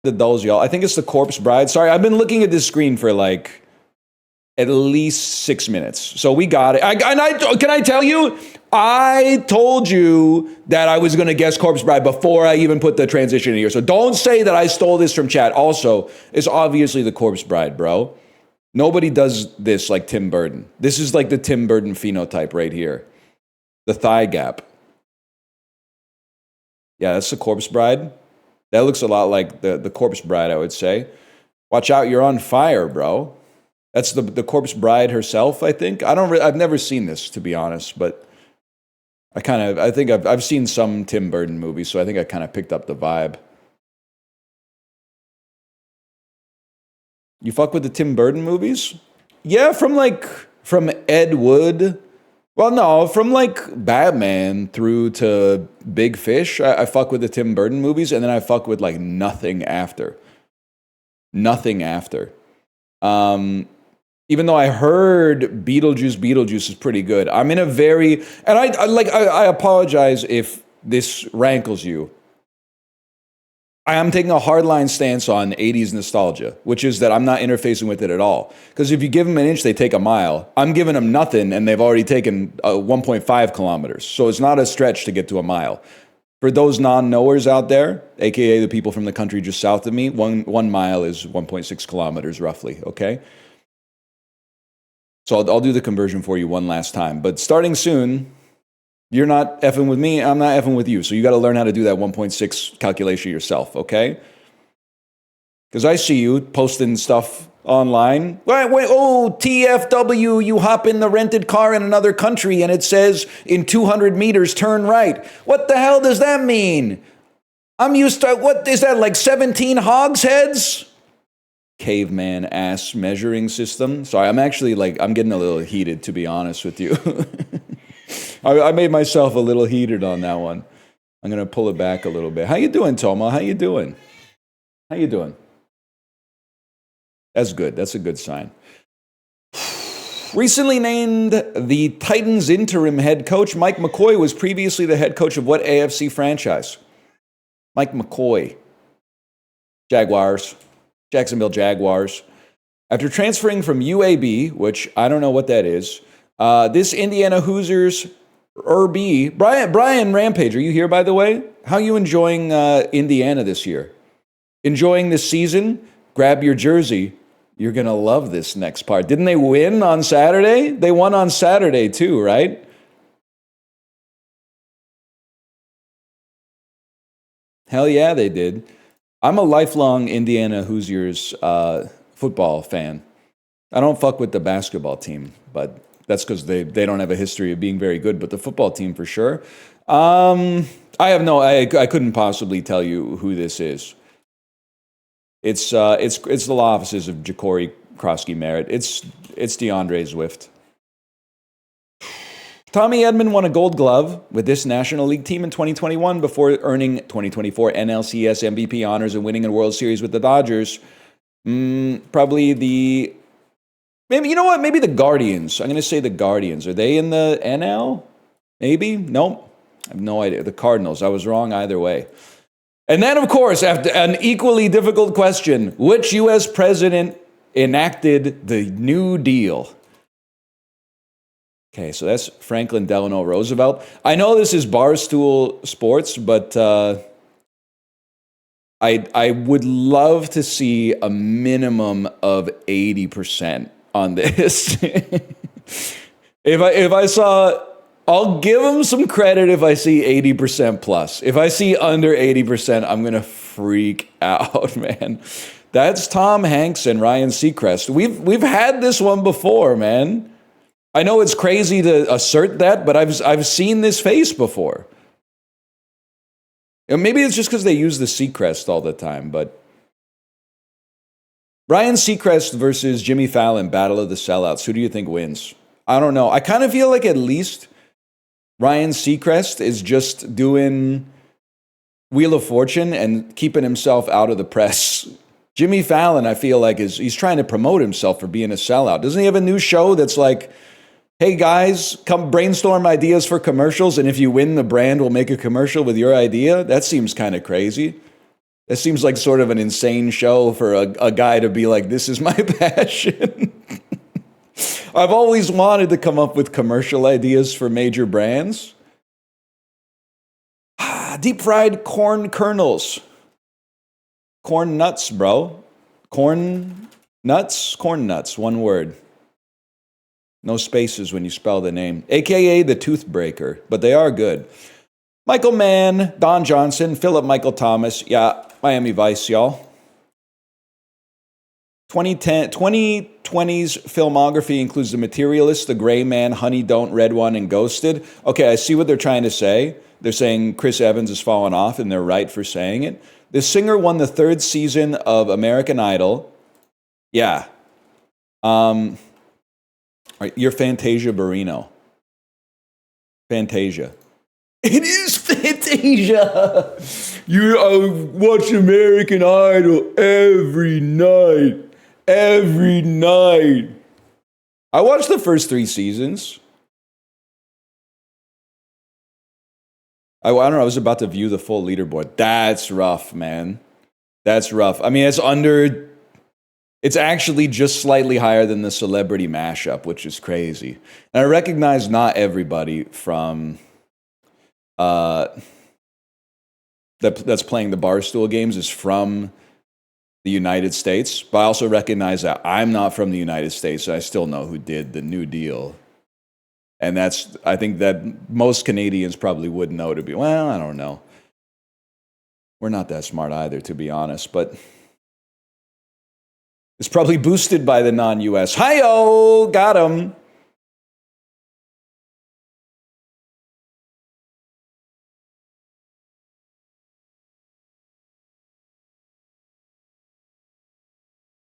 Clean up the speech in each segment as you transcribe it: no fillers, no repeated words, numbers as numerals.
the dolls, y'all. I think it's the Corpse Bride. Sorry, I've been looking at this screen for like at least 6 minutes. So we got it. Can I tell you? I told you that I was going to guess Corpse Bride before I even put the transition in here. So don't say that I stole this from chat. Also, it's obviously the Corpse Bride, bro. Nobody does this like Tim Burton. This is like the Tim Burton phenotype right here. The thigh gap. Yeah, that's the Corpse Bride. That looks a lot like the Corpse Bride, I would say. Watch out, you're on fire, bro. That's the Corpse Bride herself, I think. I've never seen this, to be honest, but I think I've seen some Tim Burton movies, so I think I kind of picked up the vibe. You fuck with the Tim Burton movies? Yeah, from Ed Wood. Well, no, from like Batman through to Big Fish, I fuck with the Tim Burton movies, and then I fuck with like nothing after. Nothing after. Even though I heard Beetlejuice is pretty good. I'm in a very, and I apologize if this rankles you. I am taking a hardline stance on 80s nostalgia, which is that I'm not interfacing with it at all. Because if you give them an inch, they take a mile. I'm giving them nothing, and they've already taken 1.5 kilometers. So it's not a stretch to get to a mile. For those non-knowers out there, aka the people from the country just south of me, one mile is 1.6 kilometers roughly, okay? So I'll do the conversion for you one last time. But starting soon, you're not effing with me, I'm not effing with you. So you got to learn how to do that 1.6 calculation yourself, okay? Because I see you posting stuff online. Wait, oh, TFW, you hop in the rented car in another country and it says in 200 meters, turn right. What the hell does that mean? I'm used to, what is that, like 17 hogsheads? Caveman ass measuring system. Sorry, I'm getting a little heated, to be honest with you. I made myself a little heated on that one. I'm going to pull it back a little bit. How you doing, Toma? How you doing? How you doing? That's good. That's a good sign. Recently named the Titans interim head coach, Mike McCoy was previously the head coach of what AFC franchise? Mike McCoy. Jacksonville Jaguars. After transferring from UAB, which I don't know what that is, this Indiana Hoosiers RB, Brian Rampage, are you here, by the way? How are you enjoying Indiana this year? Enjoying this season? Grab your jersey. You're going to love this next part. Didn't they win on Saturday? They won on Saturday too, right? Hell yeah, they did. I'm a lifelong Indiana Hoosiers football fan. I don't fuck with the basketball team, but that's because they don't have a history of being very good, but the football team for sure. I couldn't possibly tell you who this is. It's the law offices of Ja'Cory Krosky Merritt. It's DeAndre Swift. Tommy Edman won a Gold Glove with this National League team in 2021 before earning 2024 NLCS MVP honors and winning a World Series with the Dodgers. Maybe the Guardians. I'm going to say the Guardians. Are they in the NL? Maybe? Nope. I have no idea. The Cardinals. I was wrong either way. And then, of course, after an equally difficult question, which U.S. president enacted the New Deal? Okay, so that's Franklin Delano Roosevelt. I know this is Barstool Sports, but I would love to see a minimum of 80% on this. If I saw, I'll give them some credit if I see 80% plus. If I see under 80%, I'm gonna freak out, man. That's Tom Hanks and Ryan Seacrest. We've had this one before, man. I know it's crazy to assert that, but I've seen this face before. And maybe it's just because they use the Seacrest all the time, but Ryan Seacrest versus Jimmy Fallon, Battle of the Sellouts. Who do you think wins? I don't know. I kind of feel like at least Ryan Seacrest is just doing Wheel of Fortune and keeping himself out of the press. Jimmy Fallon, I feel like, he's trying to promote himself for being a sellout. Doesn't he have a new show that's like, hey guys, come brainstorm ideas for commercials, and if you win, the brand will make a commercial with your idea? That seems kind of crazy. It seems like sort of an insane show for a guy to be like, this is my passion. I've always wanted to come up with commercial ideas for major brands. Deep fried corn kernels. Corn nuts, bro. Corn nuts, one word. No spaces when you spell the name. AKA the Toothbreaker, but they are good. Michael Mann, Don Johnson, Philip Michael Thomas. Yeah, Miami Vice, y'all. 2020's filmography includes The Materialist, The Gray Man, Honey Don't, Red One, and Ghosted. Okay, I see what they're trying to say. They're saying Chris Evans has fallen off, and they're right for saying it. The singer won the 3rd season of American Idol. Yeah. You're Fantasia Barrino. Fantasia. It is Fantasia! I watch American Idol every night. Every night. I watched the first 3 seasons. I don't know, I was about to view the full leaderboard. That's rough, man. That's rough. I mean, it's actually just slightly higher than the Celebrity Mashup, which is crazy. And I recognize not everybody from that's playing the Barstool games is from the United States, but I also recognize that I'm not from the United States, so I still know who did the New Deal. And I think that most Canadians probably would know to be, well, I don't know. We're not that smart either, to be honest, but it's probably boosted by the non-US. Hi-yo, got him.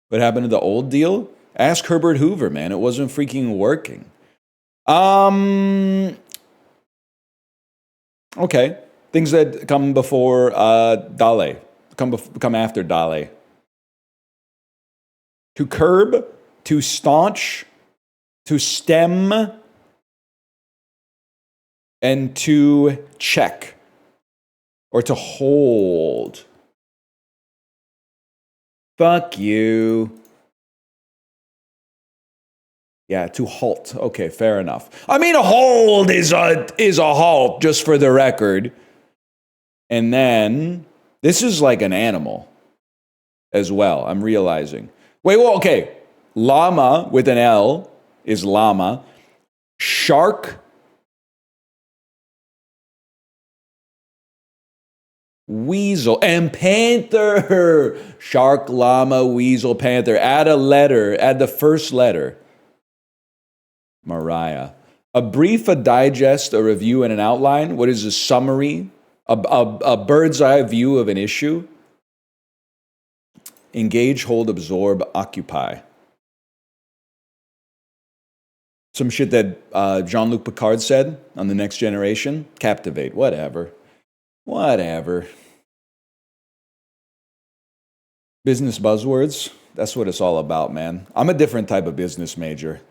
What happened to the old deal? Ask Herbert Hoover, man. It wasn't freaking working. Okay. Things that come before Dale. Come after Dale. To curb, to staunch, to stem, and to check. Or to hold. Fuck you. Yeah, to halt. Okay, fair enough. I mean, a hold is a halt, just for the record. And then, this is like an animal as well, I'm realizing. Wait, well, okay. Llama with an L is llama. Shark. Weasel and panther. Shark, llama, weasel, panther. Add a letter. Add the first letter. Mariah. A brief, a digest, a review, and an outline. What is a summary? A bird's eye view of an issue. Engage, hold, absorb, occupy. Some shit that Jean-Luc Picard said on The Next Generation. Captivate. Whatever. Business buzzwords. That's what it's all about, man. I'm a different type of business major.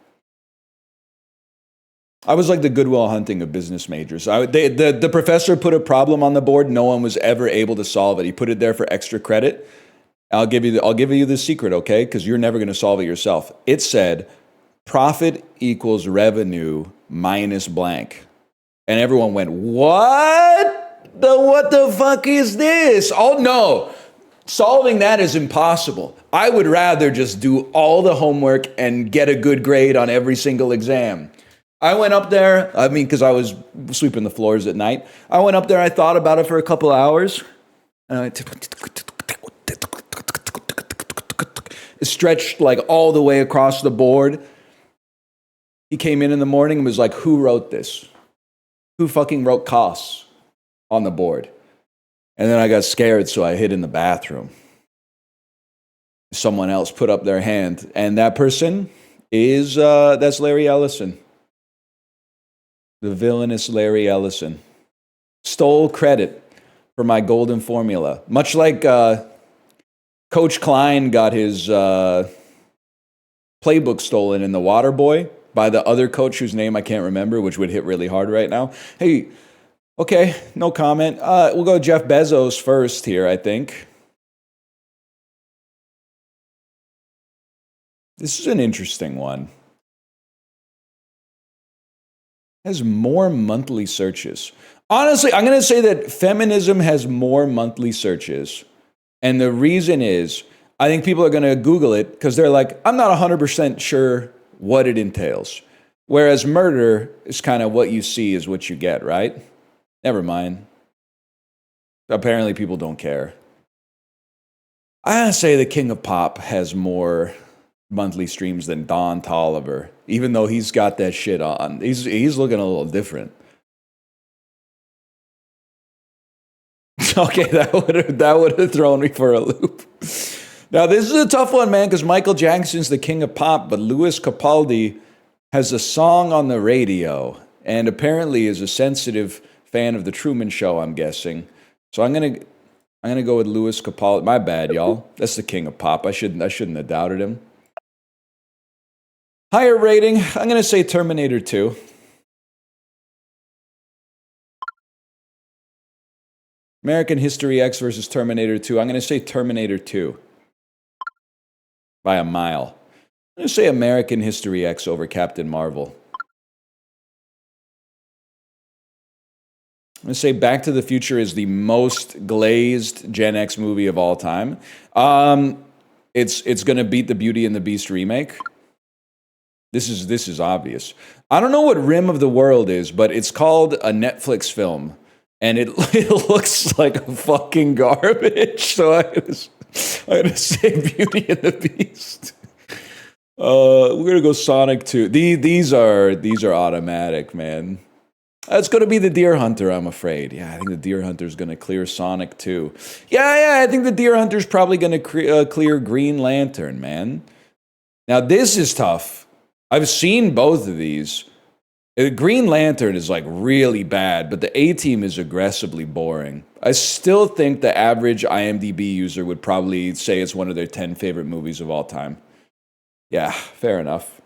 I was like the Goodwill Hunting of business majors. The professor put a problem on the board. No one was ever able to solve it. He put it there for extra credit. I'll give you the secret, okay? Because you're never going to solve it yourself. It said, profit equals revenue minus blank. And everyone went, what the fuck is this? Oh, no. Solving that is impossible. I would rather just do all the homework and get a good grade on every single exam. I went up there, because I was sweeping the floors at night. I went up there, I thought about it for a couple hours. And I stretched like all the way across the board. He came in the morning and was like, who wrote this? Who fucking wrote costs on the board? And then I got scared, so I hid in the bathroom. Someone else put up their hand, and that person is, that's Larry Ellison. The villainous Larry Ellison. Stole credit for my golden formula. Much like Coach Klein got his playbook stolen in The Waterboy by the other coach whose name I can't remember, which would hit really hard right now. Hey, okay, no comment. We'll go Jeff Bezos first here, I think. This is an interesting one. Has more monthly searches. Honestly, I'm going to say that feminism has more monthly searches. And the reason is, I think people are going to Google it because they're like, I'm not 100% sure what it entails. Whereas murder is kind of what you see is what you get, right? Never mind. Apparently, people don't care. I gotta say the King of Pop has more monthly streams than Don Tolliver, even though he's got that shit on. He's looking a little different. Okay, that would have thrown me for a loop. Now this is a tough one, man, because Michael Jackson's the King of Pop, but Louis Capaldi has a song on the radio, and apparently is a sensitive fan of the Truman Show. I'm guessing, so I'm gonna go with Louis Capaldi. My bad, y'all. That's the King of Pop. I shouldn't have doubted him. Higher rating. I'm gonna say Terminator 2. American History X versus Terminator 2. I'm gonna say Terminator 2 by a mile. I'm gonna say American History X over Captain Marvel. I'm gonna say Back to the Future is the most glazed Gen X movie of all time. It's gonna beat the Beauty and the Beast remake. This is obvious. I don't know what Rim of the World is, but it's called a Netflix film, and it looks like a fucking garbage. So I'm gonna say Beauty and the Beast. We're gonna go Sonic 2. These are automatic, man. It's gonna be the Deer Hunter, I'm afraid. Yeah, I think the Deer Hunter's gonna clear Sonic 2. Yeah, I think the Deer Hunter's probably gonna clear Green Lantern, man. Now this is tough. I've seen both of these. Green Lantern is like really bad, but the A-Team is aggressively boring. I still think the average IMDb user would probably say it's one of their 10 favorite movies of all time. Yeah, fair enough.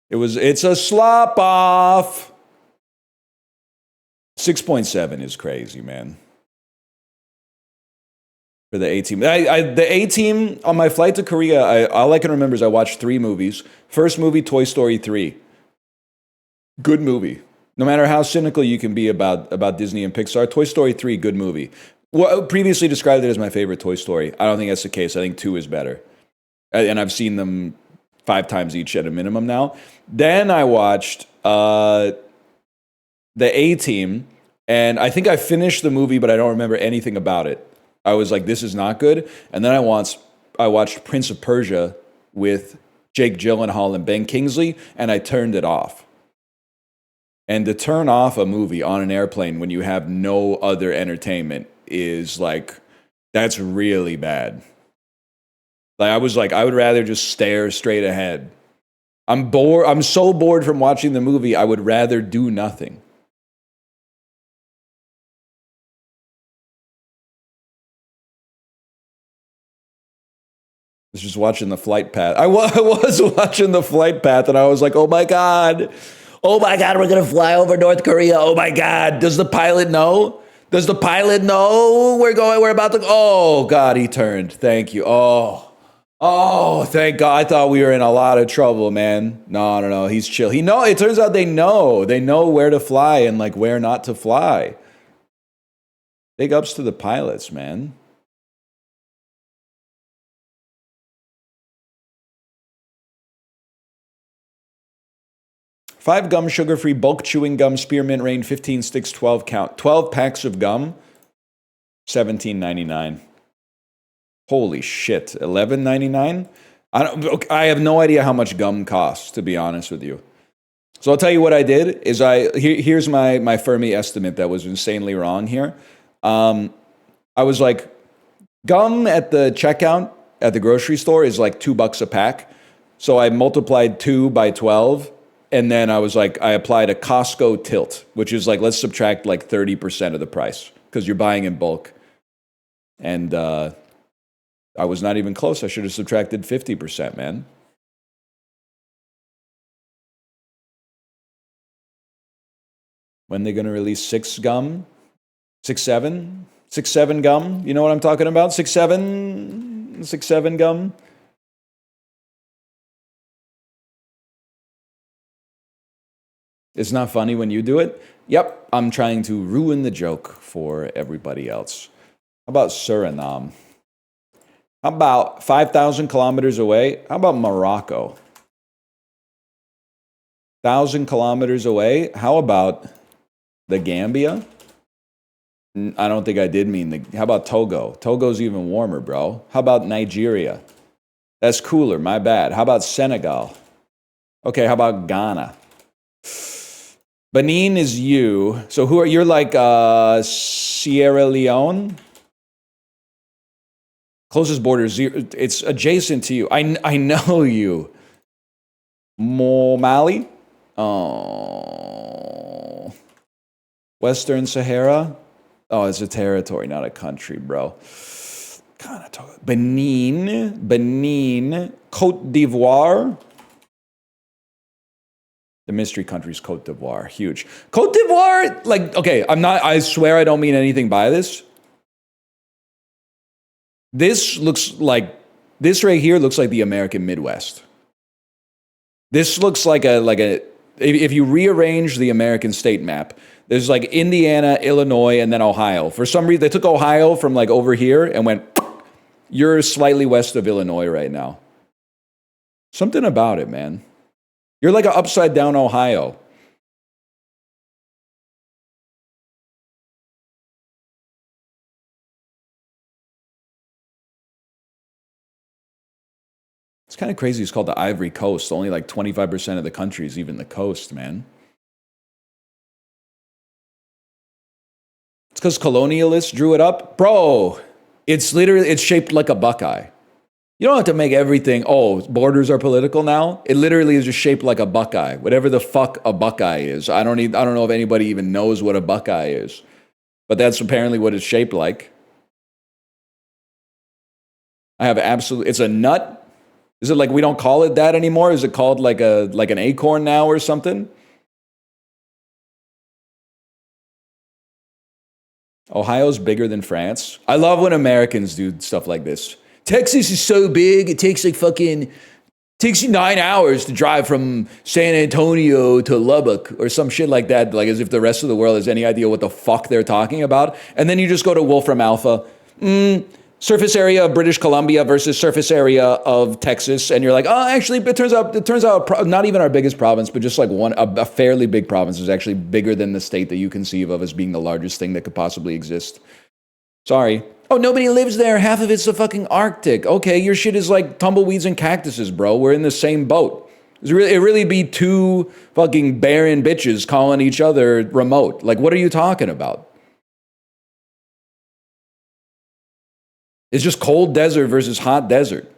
It's a slop off. 6.7 is crazy, man. For the A-Team. The A-Team, on my flight to Korea, all I can remember is I watched 3 movies. First movie, Toy Story 3. Good movie. No matter how cynical you can be about Disney and Pixar, Toy Story 3, good movie. Well, previously described it as my favorite Toy Story. I don't think that's the case. I think 2 is better. And I've seen them 5 times each at a minimum now. Then I watched the A-Team, and I think I finished the movie, but I don't remember anything about it. I was like, this is not good. And then I watched Prince of Persia with Jake Gyllenhaal and Ben Kingsley, and I turned it off. And to turn off a movie on an airplane when you have no other entertainment is like, that's really bad. Like I was like, I would rather just stare straight ahead. I'm bored. I'm so bored from watching the movie, I would rather do nothing. I was just watching the flight path. I was watching the flight path, and I was like, oh my God. Oh my God, we're going to fly over North Korea. Oh my God. Does the pilot know? Does the pilot know we're about to, oh God, he turned. Thank you. Oh, thank God. I thought we were in a lot of trouble, man. No. He's chill. It turns out they know. They know where to fly and like where not to fly. Big ups to the pilots, man. Five gum, sugar-free, bulk chewing gum, spearmint rain, 15 sticks, 12 count. 12 packs of gum, $17.99. Holy shit, $11.99? I have no idea how much gum costs, to be honest with you. So I'll tell you what I did is here's my Fermi estimate that was insanely wrong here. I was like, gum at the checkout at the grocery store is like $2 a pack. So I multiplied 2 by 12. And then I was like, I applied a Costco tilt, which is like, let's subtract like 30% of the price because you're buying in bulk. And I was not even close. I should have subtracted 50%, man. When they going to release 6 gum? 6'7", 6'7" gum. You know what I'm talking about? 6'7", 6'7" gum. It's not funny when you do it. Yep, I'm trying to ruin the joke for everybody else. How about Suriname? How about 5,000 kilometers away? How about Morocco? 1,000 kilometers away? How about the Gambia? I don't think I did mean the... How about Togo? Togo's even warmer, bro. How about Nigeria? That's cooler, my bad. How about Senegal? Okay, how about Ghana? Benin is you. So who are... You're like Sierra Leone? Closest border, zero. It's adjacent to you. I know you. Mali? Oh. Western Sahara? Oh, it's a territory, not a country, bro. Benin, Cote d'Ivoire. The mystery country's Cote d'Ivoire, huge. Cote d'Ivoire, like, okay, I swear I don't mean anything by this. This right here looks like the American Midwest. This looks like if you rearrange the American state map, there's like Indiana, Illinois, and then Ohio. For some reason, they took Ohio from like over here and went, you're slightly west of Illinois right now. Something about it, man. You're like an upside down Ohio. It's kind of crazy. It's called the Ivory Coast. Only like 25% of the country is even the coast, man. It's because colonialists drew it up. Bro, it's shaped like a buckeye. You don't have to make everything, borders are political now. It literally is just shaped like a buckeye. Whatever the fuck a buckeye is. I don't know if anybody even knows what a buckeye is. But that's apparently what it's shaped like. It's a nut. Is it like we don't call it that anymore? Is it called like an acorn now or something? Ohio's bigger than France. I love when Americans do stuff like this. Texas is so big, it takes takes you 9 hours to drive from San Antonio to Lubbock or some shit like that, like as if the rest of the world has any idea what the fuck they're talking about. And then you just go to Wolfram Alpha. Surface area of British Columbia versus surface area of Texas, and you're like, oh, actually, it turns out not even our biggest province, but just like a fairly big province is actually bigger than the state that you conceive of as being the largest thing that could possibly exist. Sorry. Oh, nobody lives there. Half of it's the fucking Arctic. Okay, your shit is like tumbleweeds and cactuses, bro. We're in the same boat. It really be two fucking barren bitches calling each other remote. Like, what are you talking about? It's just cold desert versus hot desert.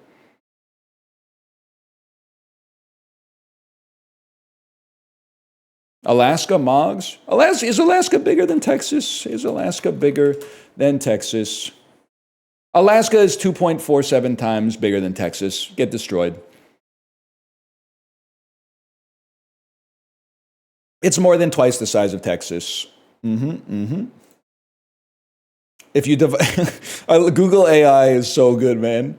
Alaska, Moggs? Is Alaska bigger than Texas? Is Alaska bigger than Texas? Alaska is 2.47 times bigger than Texas. Get destroyed. It's more than twice the size of Texas. If you Google AI is so good, man.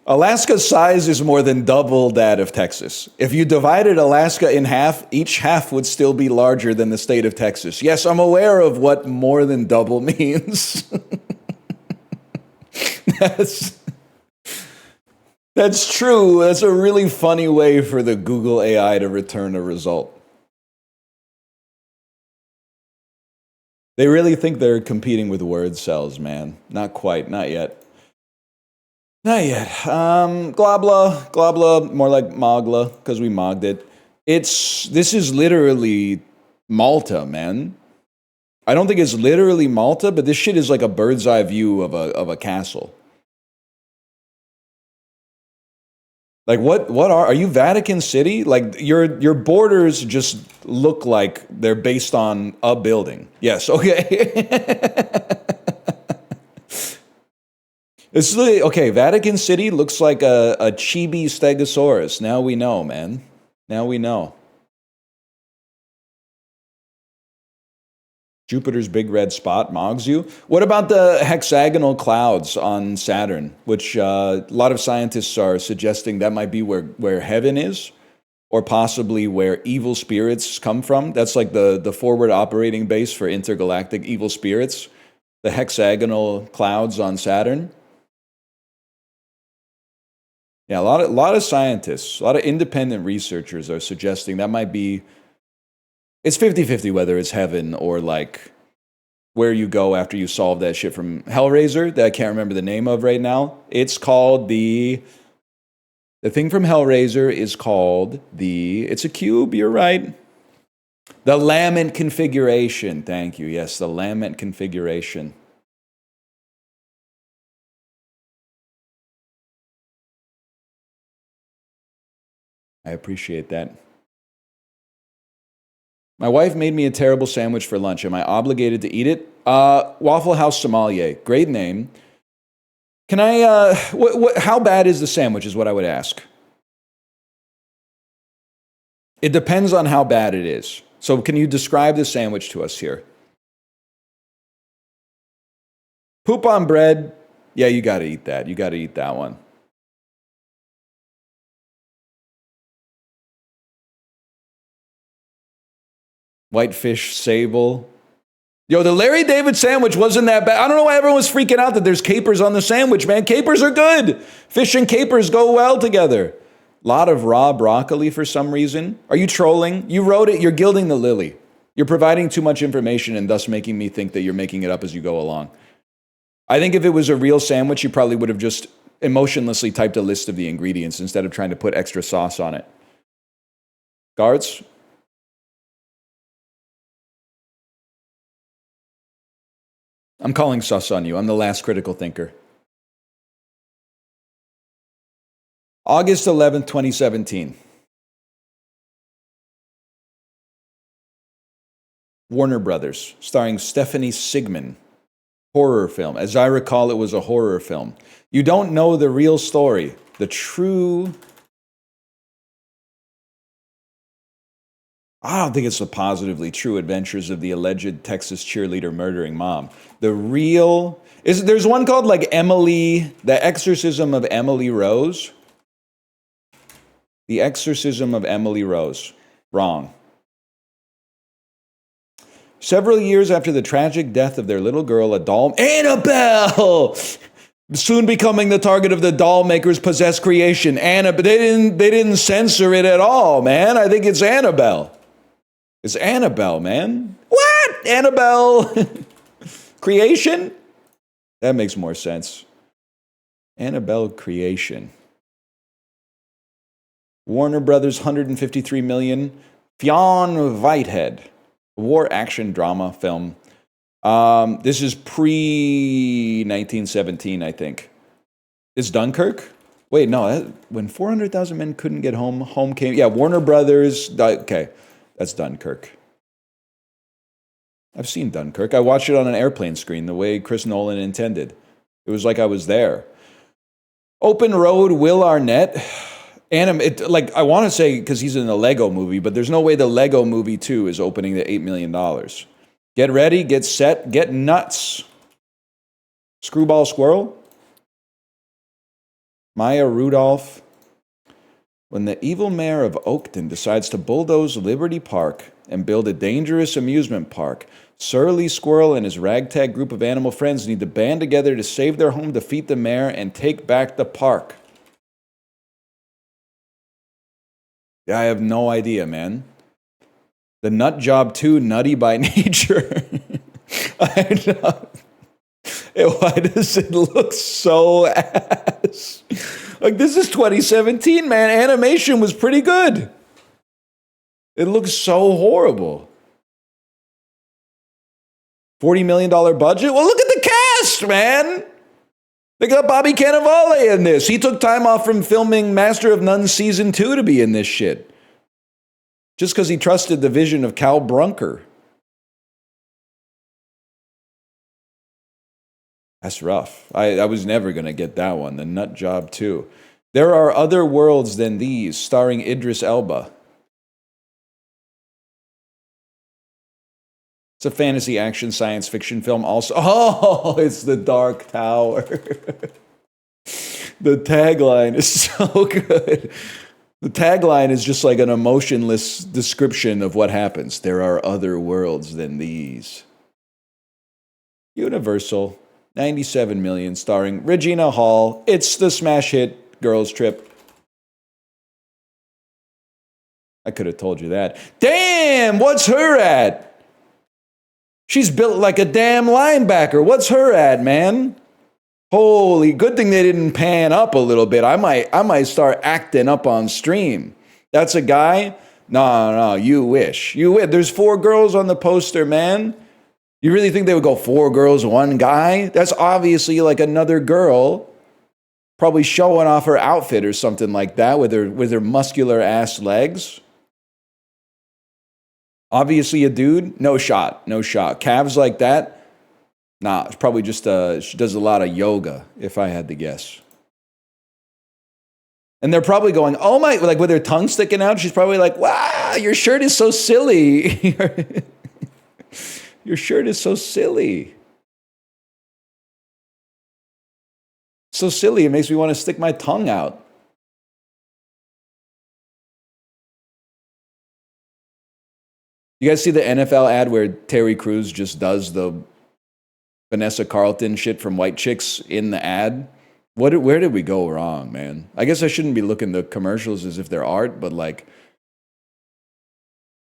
Alaska's size is more than double that of Texas. If you divided Alaska in half, each half would still be larger than the state of Texas. Yes, I'm aware of what more than double means. That's true. That's a really funny way for the Google AI to return a result. They really think they're competing with word cells, man. Not quite. Not yet. Not yet. Globla, more like Mogla, because we mogged it. This is literally Malta, man. I don't think it's literally Malta, but this shit is like a bird's eye view of a castle. Like what are you Vatican City? Like your borders just look like they're based on a building. Yes, okay. It's really, okay, Vatican City looks like a chibi stegosaurus. Now we know, man. Now we know. Jupiter's big red spot mogs you. What about the hexagonal clouds on Saturn, which a lot of scientists are suggesting that might be where heaven is, or possibly where evil spirits come from? That's like the forward operating base for intergalactic evil spirits, the hexagonal clouds on Saturn. Yeah, a lot of scientists, a lot of independent researchers are suggesting that might be, it's 50-50 whether it's heaven or like where you go after you solve that shit from Hellraiser that I can't remember the name of right now. It's called the thing from Hellraiser is called it's a cube, you're right. The Lament configuration. Thank you. Yes, the Lament configuration. I appreciate that. My wife made me a terrible sandwich for lunch. Am I obligated to eat it? Waffle House Sommelier. Great name. Can I, how bad is the sandwich is what I would ask. It depends on how bad it is. So can you describe the sandwich to us here? Poop on bread. Yeah, you got to eat that. You got to eat that one. Whitefish sable. Yo, the Larry David sandwich wasn't that bad. I don't know why everyone was freaking out that there's capers on the sandwich, man. Capers are good. Fish and capers go well together. A lot of raw broccoli for some reason. Are you trolling? You wrote it. You're gilding the lily. You're providing too much information and thus making me think that you're making it up as you go along. I think if it was a real sandwich, you probably would have just emotionlessly typed a list of the ingredients instead of trying to put extra sauce on it. Guards? I'm calling sus on you. I'm the last critical thinker. August 11th, 2017. Warner Brothers, starring Stephanie Sigman. Horror film. As I recall, it was a horror film. You don't know the real story. The true... I don't think it's the positively true adventures of the alleged Texas cheerleader murdering mom. The real... There's one called like Emily... The Exorcism of Emily Rose. The Exorcism of Emily Rose. Wrong. Several years after the tragic death of their little girl, a doll... Annabelle! Soon becoming the target of the doll maker's possessed creation. They didn't censor it at all, man. I think it's Annabelle. It's Annabelle, man. What? Annabelle creation? That makes more sense. Annabelle creation. Warner Brothers, $153 million. Fionn Whitehead. War action drama film. This is pre-1917, I think. Is Dunkirk? Wait, no. When 400,000 men couldn't get home, home came... Yeah, Warner Brothers... Okay. That's Dunkirk. I've seen Dunkirk. I watched it on an airplane screen the way Chris Nolan intended. It was like I was there. Open Road, Will Arnett. I want to say because he's in the Lego movie, but there's no way the Lego movie 2 is opening to $8 million. Get ready, get set, get nuts. Screwball Squirrel. Maya Rudolph. When the evil mayor of Oakton decides to bulldoze Liberty Park and build a dangerous amusement park, Surly Squirrel and his ragtag group of animal friends need to band together to save their home, defeat the mayor, and take back the park. Yeah, I have no idea, man. The Nut Job 2, Nutty by Nature. I know. Why does it look so ass? Like, this is 2017, man. Animation was pretty good. It looks so horrible. $40 million budget? Well, look at the cast, man. They got Bobby Cannavale in this. He took time off from filming Master of None Season 2 to be in this shit. Just because he trusted the vision of Cal Brunker. That's rough. I was never going to get that one. The Nut Job 2. There are other worlds than these, starring Idris Elba. It's a fantasy action science fiction film also. Oh, it's The Dark Tower. The tagline is so good. The tagline is just like an emotionless description of what happens. There are other worlds than these. Universal, 97 million, starring Regina Hall. It's the smash hit Girls Trip. I could have told you that. Damn, what's her at? She's built like a damn linebacker. What's her at, man? Holy, good thing they didn't pan up a little bit. I might start acting up on stream. That's a guy? No, you wish. You wish. There's 4 girls on the poster, man. You really think they would go 4 girls, 1 guy? That's obviously like another girl, probably showing off her outfit or something like that with her muscular ass legs. Obviously a dude, no shot. Calves like that, nah, it's probably just, she does a lot of yoga, if I had to guess. And they're probably going, oh my, like with her tongue sticking out, she's probably like, wow, your shirt is so silly. Your shirt is so silly. So silly, it makes me want to stick my tongue out. You guys see the NFL ad where Terry Crews just does the Vanessa Carlton shit from White Chicks in the ad? Where did we go wrong, man? I guess I shouldn't be looking at the commercials as if they're art, but like,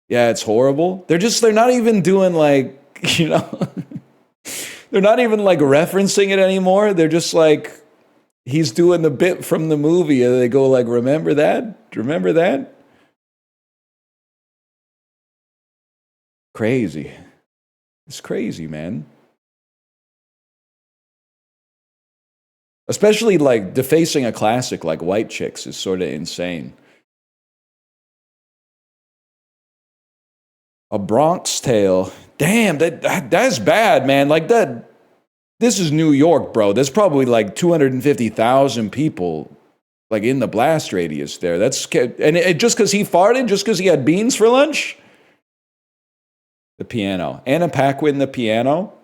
yeah, it's horrible. They're not even doing like, you know, they're not even like referencing it anymore. They're just like, he's doing the bit from the movie and they go like, remember that? Remember that? Crazy. It's crazy, man. Especially like defacing a classic like White Chicks is sort of insane. A Bronx Tale. Damn, that's bad, man. Like that. This is New York, bro. There's probably like 250,000 people like in the blast radius there. That's just because he farted, just because he had beans for lunch. The piano. Anna Paquin, the piano.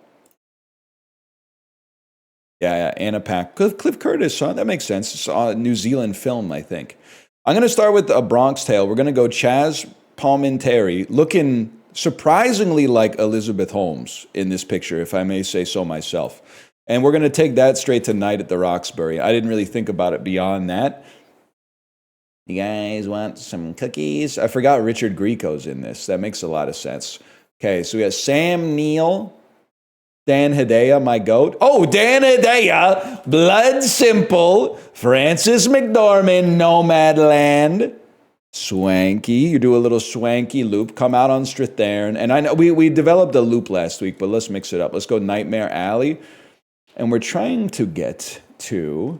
Yeah, Anna Paquin. Cliff Curtis, huh? That makes sense. It's a New Zealand film, I think. I'm going to start with A Bronx Tale. We're going to go Chaz Palminteri, looking surprisingly like Elizabeth Holmes in this picture, if I may say so myself. And we're going to take that straight to Night at the Roxbury. I didn't really think about it beyond that. You guys want some cookies? I forgot Richard Grieco's in this. That makes a lot of sense. Okay, so we got Sam Neill, Dan Hedaya, my goat. Oh, Dan Hedaya, Blood Simple, Francis McDormand, Nomadland. Swanky, you do a little swanky loop, come out on Strathern. And I know we developed a loop last week, but let's mix it up. Let's go Nightmare Alley. And we're trying to get to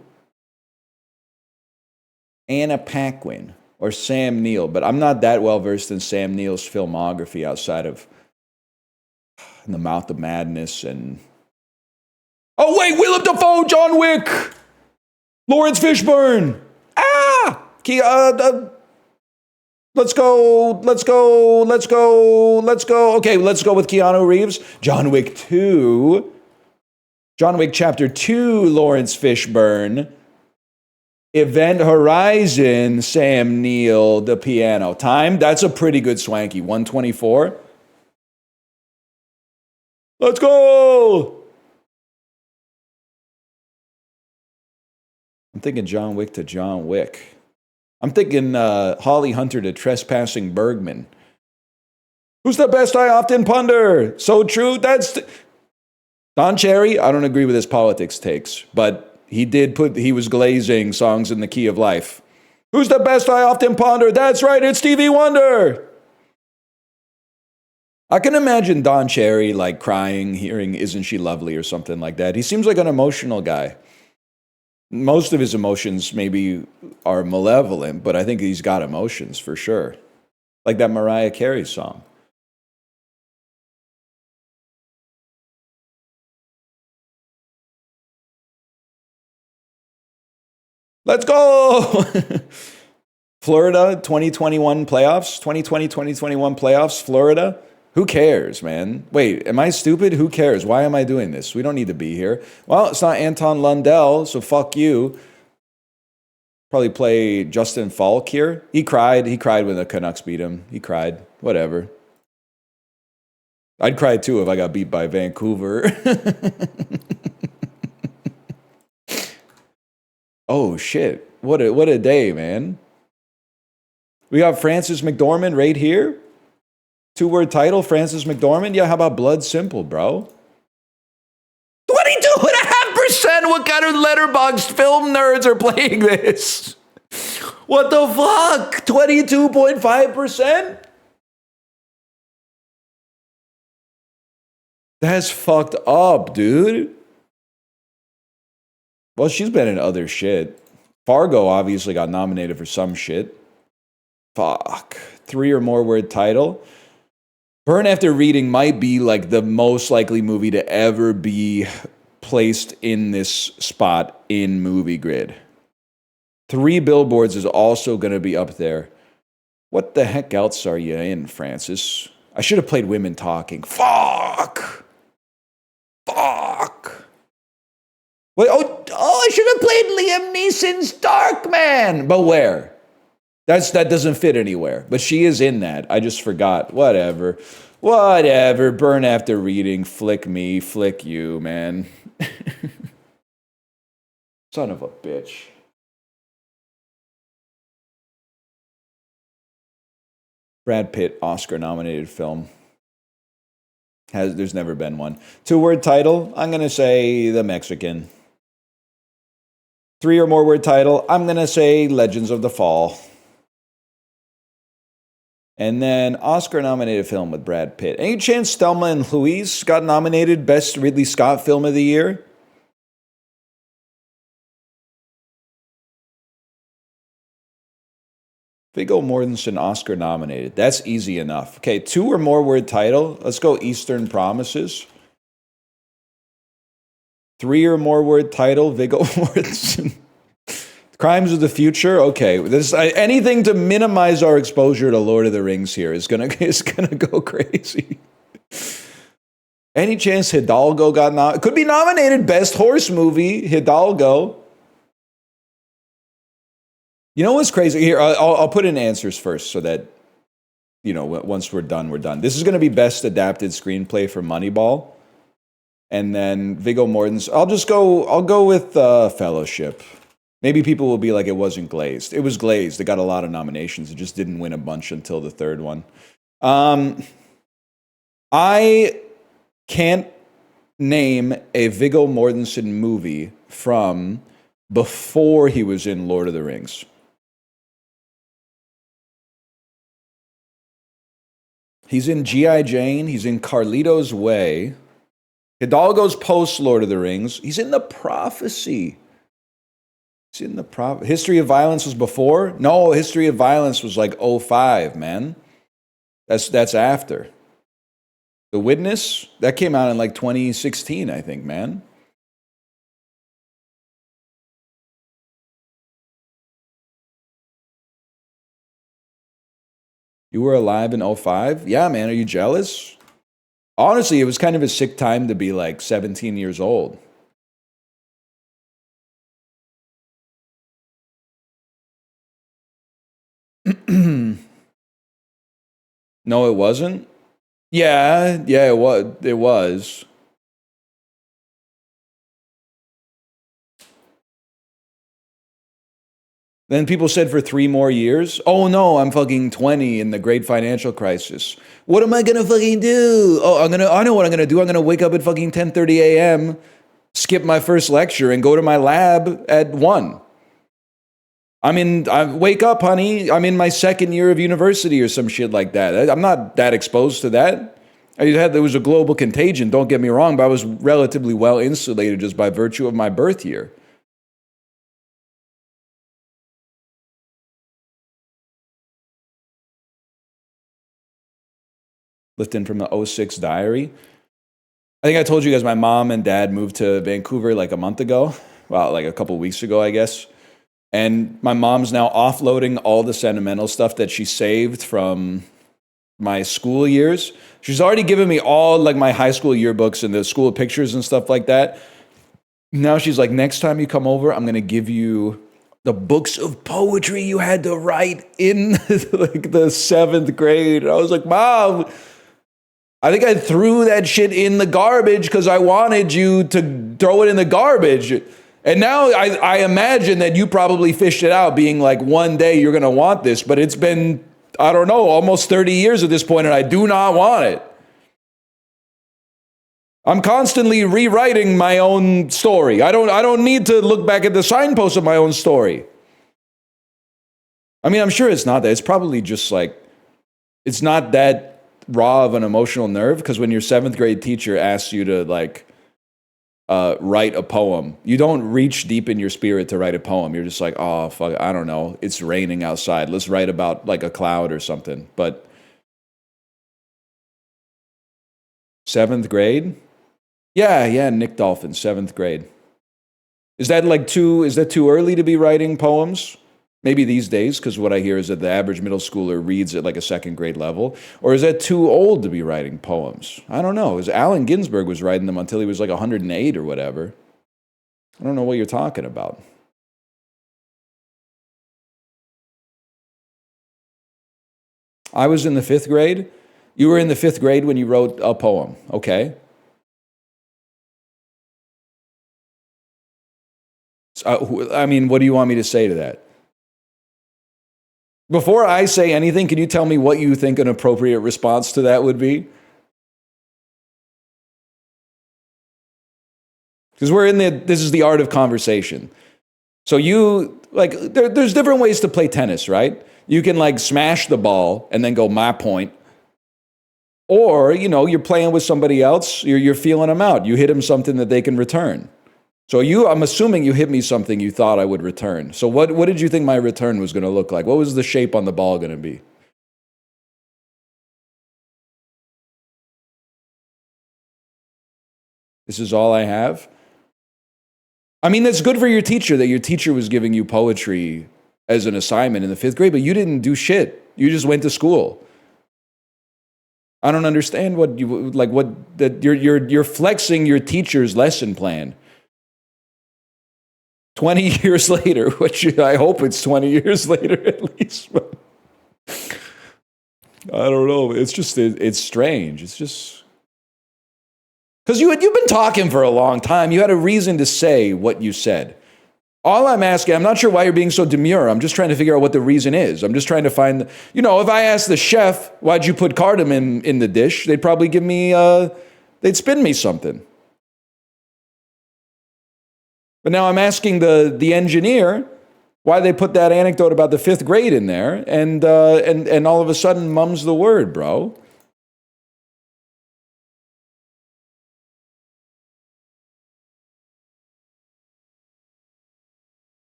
Anna Paquin or Sam Neill, but I'm not that well versed in Sam Neill's filmography outside of In the Mouth of Madness and... Oh, wait, Willem Dafoe, John Wick, Lawrence Fishburne. Let's go. Okay, let's go with Keanu Reeves. John Wick 2. John Wick Chapter 2, Lawrence Fishburne. Event Horizon, Sam Neill, the piano. Time, that's a pretty good swanky. 124. Let's go. I'm thinking John Wick to John Wick. I'm thinking Holly Hunter to Trespassing Bergman. Who's the best I often ponder? So true. That's Don Cherry. I don't agree with his politics takes, but he was glazing songs in the key of life. Who's the best I often ponder? That's right. It's Stevie Wonder. I can imagine Don Cherry like crying, hearing Isn't She Lovely or something like that. He seems like an emotional guy. Most of his emotions maybe are malevolent, but I think he's got emotions for sure. Like that Mariah Carey song. Let's go! Florida 2021 playoffs, 2020-2021 playoffs, Florida. Who cares, man? Wait, am I stupid? Who cares? Why am I doing this? We don't need to be here. Well, it's not Anton Lundell, so fuck you. Probably play Justin Falk here. He cried. He cried when the Canucks beat him. He cried. Whatever. I'd cry too if I got beat by Vancouver. Oh shit. What a day, man. We got Francis McDormand right here. 2-word title, Francis McDormand. Yeah, how about Blood Simple, bro? 22.5%. What kind of letterboxed film nerds are playing this? What the fuck? 22.5%? That's fucked up, dude. Well, she's been in other shit. Fargo obviously got nominated for some shit. Fuck. 3 or more word title. Burn After Reading might be like the most likely movie to ever be placed in this spot in Movie Grid. 3 Billboards is also going to be up there. What the heck else are you in, Francis? I should have played Women Talking. Fuck! Fuck! Wait, oh, I should have played Liam Neeson's Darkman! But where? That doesn't fit anywhere. But she is in that. I just forgot. Whatever. Whatever. Burn After Reading. Flick me. Flick you, man. Son of a bitch. Brad Pitt, Oscar-nominated film. There's never been one. 2-word title, I'm going to say The Mexican. 3 or more word title, I'm going to say Legends of the Fall. And then Oscar-nominated film with Brad Pitt. Any chance Thelma and Louise got nominated Best Ridley Scott Film of the Year? Viggo Mortensen Oscar nominated. That's easy enough. Okay, 2 or more word title. Let's go Eastern Promises. 3 or more word title. Viggo Mortensen. Crimes of the Future. Okay, anything to minimize our exposure to Lord of the Rings here is gonna go crazy. Any chance Hidalgo could be nominated Best Horse Movie? Hidalgo. You know what's crazy? Here, I'll put in answers first so that, once we're done, we're done. This is going to be Best Adapted Screenplay for Moneyball. And then Viggo Mortensen. I'll go with Fellowship. Maybe people will be like, it wasn't Glazed. It was Glazed. It got a lot of nominations. It just didn't win a bunch until the 3rd one. I can't name a Viggo Mortensen movie from before he was in Lord of the Rings. He's in G.I. Jane. He's in Carlito's Way. Hidalgo's post Lord of the Rings. He's in The Prophecy. He's in History of Violence was before? No, History of Violence was like 05, man. That's after. The Witness, that came out in like 2016, I think, man. You were alive in 05? Yeah, man, are you jealous? Honestly, it was kind of a sick time to be like 17 years old. No, it wasn't? Yeah, it was. It was. Then people said for 3 more years. Oh no, I'm fucking 20 in the great financial crisis. What am I gonna fucking do? Oh, I know what I'm gonna do. I'm gonna wake up at fucking 10:30 a.m., skip my first lecture, and go to my lab at 1. I wake up, honey. I'm in my 2nd year of university or some shit like that. I'm not that exposed to that. There was a global contagion, don't get me wrong, but I was relatively well insulated just by virtue of my birth year. Lifting from the 06 diary. I think I told you guys my mom and dad moved to Vancouver like a month ago. Well, like a couple weeks ago, I guess. And my mom's now offloading all the sentimental stuff that she saved from my school years. She's already given me all like my high school yearbooks and the school pictures and stuff like that. Now she's like, next time you come over, I'm going to give you the books of poetry you had to write in like the 7th grade. And I was like, Mom, I think I threw that shit in the garbage because I wanted you to throw it in the garbage. And now I imagine that you probably fished it out, being like, one day you're going to want this. But it's been, I don't know, almost 30 years at this point, and I do not want it. I'm constantly rewriting my own story. I don't need to look back at the signposts of my own story. I mean, I'm sure it's not that. It's probably just like, it's not that raw of an emotional nerve, because when your 7th grade teacher asks you to like write a poem, you don't reach deep in your spirit to write a poem. You're just like, oh, fuck, I don't know. It's raining outside. Let's write about like a cloud or something. But 7th grade? Yeah, Nick Dolphin, 7th grade. Is that too early to be writing poems? Maybe these days, because what I hear is that the average middle schooler reads at like a 2nd grade level. Or is that too old to be writing poems? I don't know. Because Allen Ginsberg was writing them until he was like 108 or whatever. I don't know what you're talking about. I was in the 5th grade. You were in the 5th grade when you wrote a poem. Okay. I mean, what do you want me to say to that? Before I say anything, can you tell me what you think an appropriate response to that would be? Because this is the art of conversation. So there's different ways to play tennis, right? You can like smash the ball and then go my point. Or, you're playing with somebody else, you're feeling them out. You hit them something that they can return. So I'm assuming you hit me something you thought I would return. So what did you think my return was going to look like? What was the shape on the ball going to be? This is all I have? I mean, that's good for your teacher that your teacher was giving you poetry as an assignment in the 5th grade, but you didn't do shit. You just went to school. I don't understand you're flexing your teacher's lesson plan. 20 years later, which I hope it's 20 years later at least. But I don't know. It's just, it's strange. It's just, because you've been talking for a long time. You had a reason to say what you said. All I'm asking, I'm not sure why you're being so demure. I'm just trying to figure out what the reason is. I'm just trying to find, if I asked the chef, why'd you put cardamom in the dish? They'd probably give me, they'd spin me something. But now I'm asking the engineer why they put that anecdote about the 5th grade in there, and all of a sudden mum's the word, bro.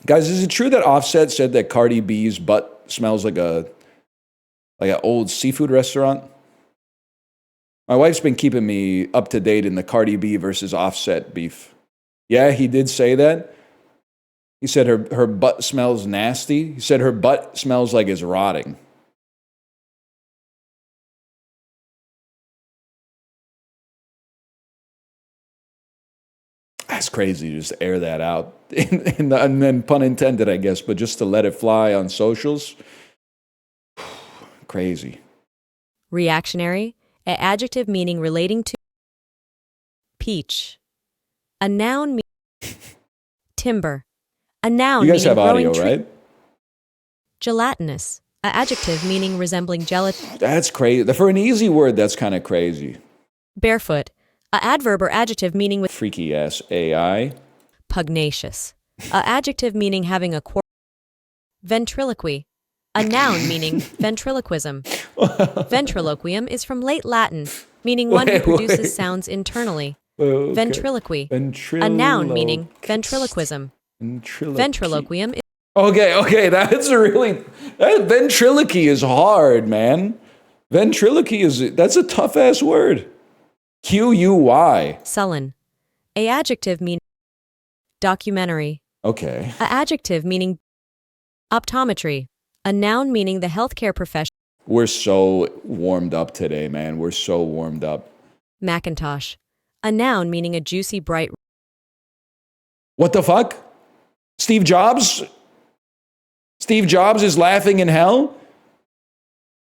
Guys, is it true that Offset said that Cardi B's butt smells like an old seafood restaurant? My wife's been keeping me up to date in the Cardi B versus Offset beef. Yeah, he did say that. He said her butt smells nasty. He said her butt smells like it's rotting. That's crazy to just air that out. And then pun intended, I guess, but just to let it fly on socials. Crazy. Reactionary, an adjective meaning relating to. Peach. A noun meaning timber. A noun you guys meaning have audio, growing right? Gelatinous. A adjective meaning resembling gelatin. That's crazy. For an easy word, that's kind of crazy. Barefoot. A adverb or adjective meaning with freaky ass AI. Pugnacious. A adjective meaning having a ventriloquy. A noun meaning ventriloquism. Ventriloquium is from late Latin, meaning one who produces sounds internally. Okay. Ventriloquy. A noun meaning ventriloquism. Ventriloquium is... Okay, that's that ventriloquy is hard, man. Ventriloquy that's a tough ass word. QUY. Sullen. A adjective meaning documentary. Okay. A adjective meaning optometry. A noun meaning the healthcare profession. We're so warmed up today, man. We're so warmed up. Macintosh. A noun meaning a juicy, bright. What the fuck? Steve Jobs? Steve Jobs is laughing in hell?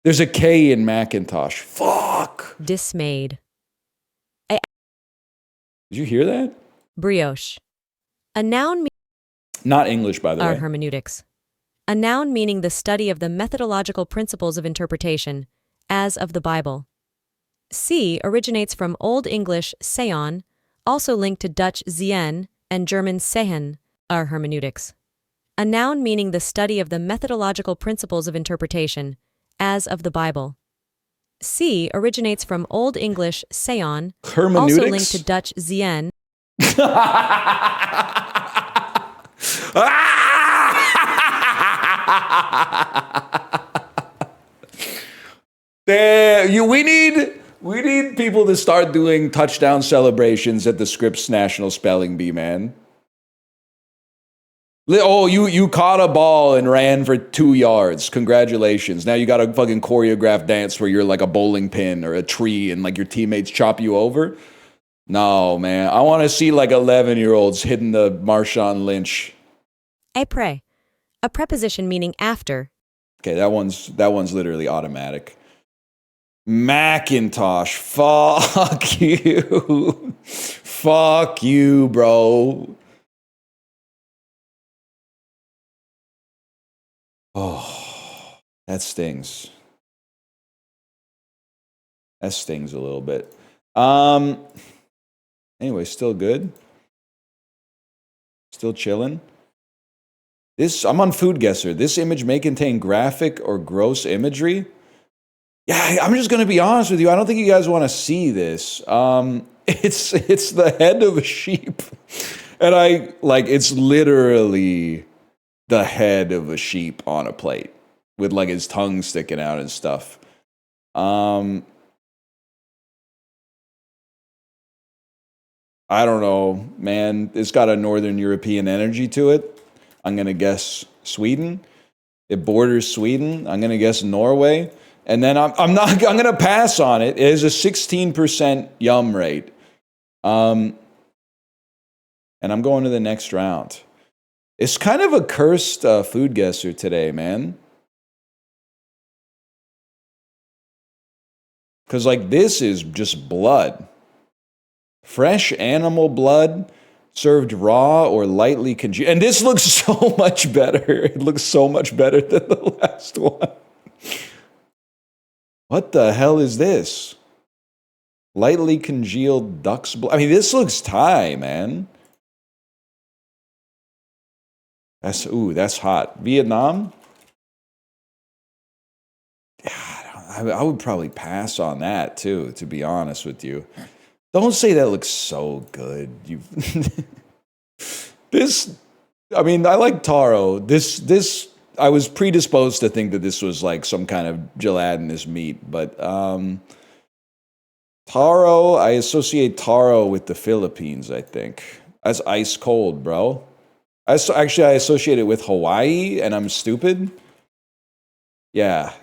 There's a K in Macintosh. Fuck. Dismayed. Did you hear that? Brioche. A noun Not English, by the way. hermeneutics. A noun meaning the study of the methodological principles of interpretation, as of the Bible. C originates from Old English seon, also linked to Dutch zien and German sehen, hermeneutics. A noun meaning the study of the methodological principles of interpretation, as of the Bible. C originates from Old English seon, also linked to Dutch zien. We need people to start doing touchdown celebrations at the Scripps National Spelling Bee, man. Oh, you caught a ball and ran for 2 yards. Congratulations. Now you got a fucking choreographed dance where you're like a bowling pin or a tree and like your teammates chop you over. No, man. I want to see like 11-year-olds hitting the Marshawn Lynch. Après. A preposition meaning after. Okay, that one's literally automatic. Macintosh. Fuck you. Fuck you, bro. Oh, that stings. That stings a little bit. Anyway, still good. Still chilling. I'm on Food Guesser. This image may contain graphic or gross imagery. Yeah, I'm just gonna be honest with you. I don't think you guys want to see this. It's the head of a sheep, and it's literally the head of a sheep on a plate with like his tongue sticking out and stuff. I don't know, man. It's got a Northern European energy to it. I'm gonna guess Sweden. It borders Sweden. I'm gonna guess Norway. And then I'm gonna pass on it. It is a 16% yum rate. And I'm going to the next round. It's kind of a cursed food guesser today, man. Because like this is just blood. Fresh animal blood served raw or lightly congealed. And this looks so much better. It looks so much better than the last one. What the hell is this? Lightly congealed duck's blood. I mean, this looks Thai, man. That's hot. Vietnam? Yeah, I would probably pass on that too, to be honest with you. Don't say that looks so good. I like taro. I was predisposed to think that this was like some kind of gelatinous meat, but taro, I associate taro with the Philippines, I think. That's ice cold, bro. I associate it with Hawaii, and I'm stupid. Yeah.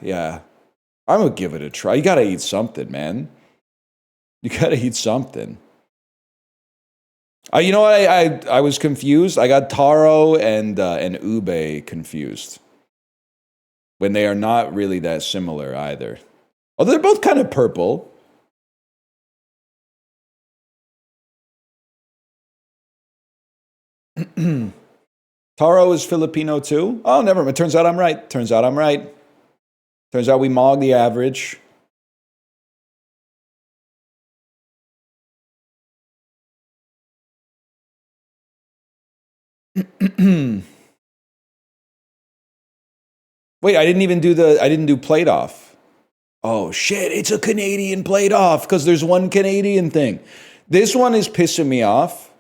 I'm gonna give it a try. You gotta eat something, man. You gotta eat something. You know what? I was confused. I got taro and ube confused. When they are not really that similar either. Although they're both kind of purple. Taro is Filipino too? Oh, never mind. Turns out I'm right. Turns out we mog the average. Wait, I didn't do plate off. Oh shit, it's a Canadian plate off because there's one Canadian thing. This one is pissing me off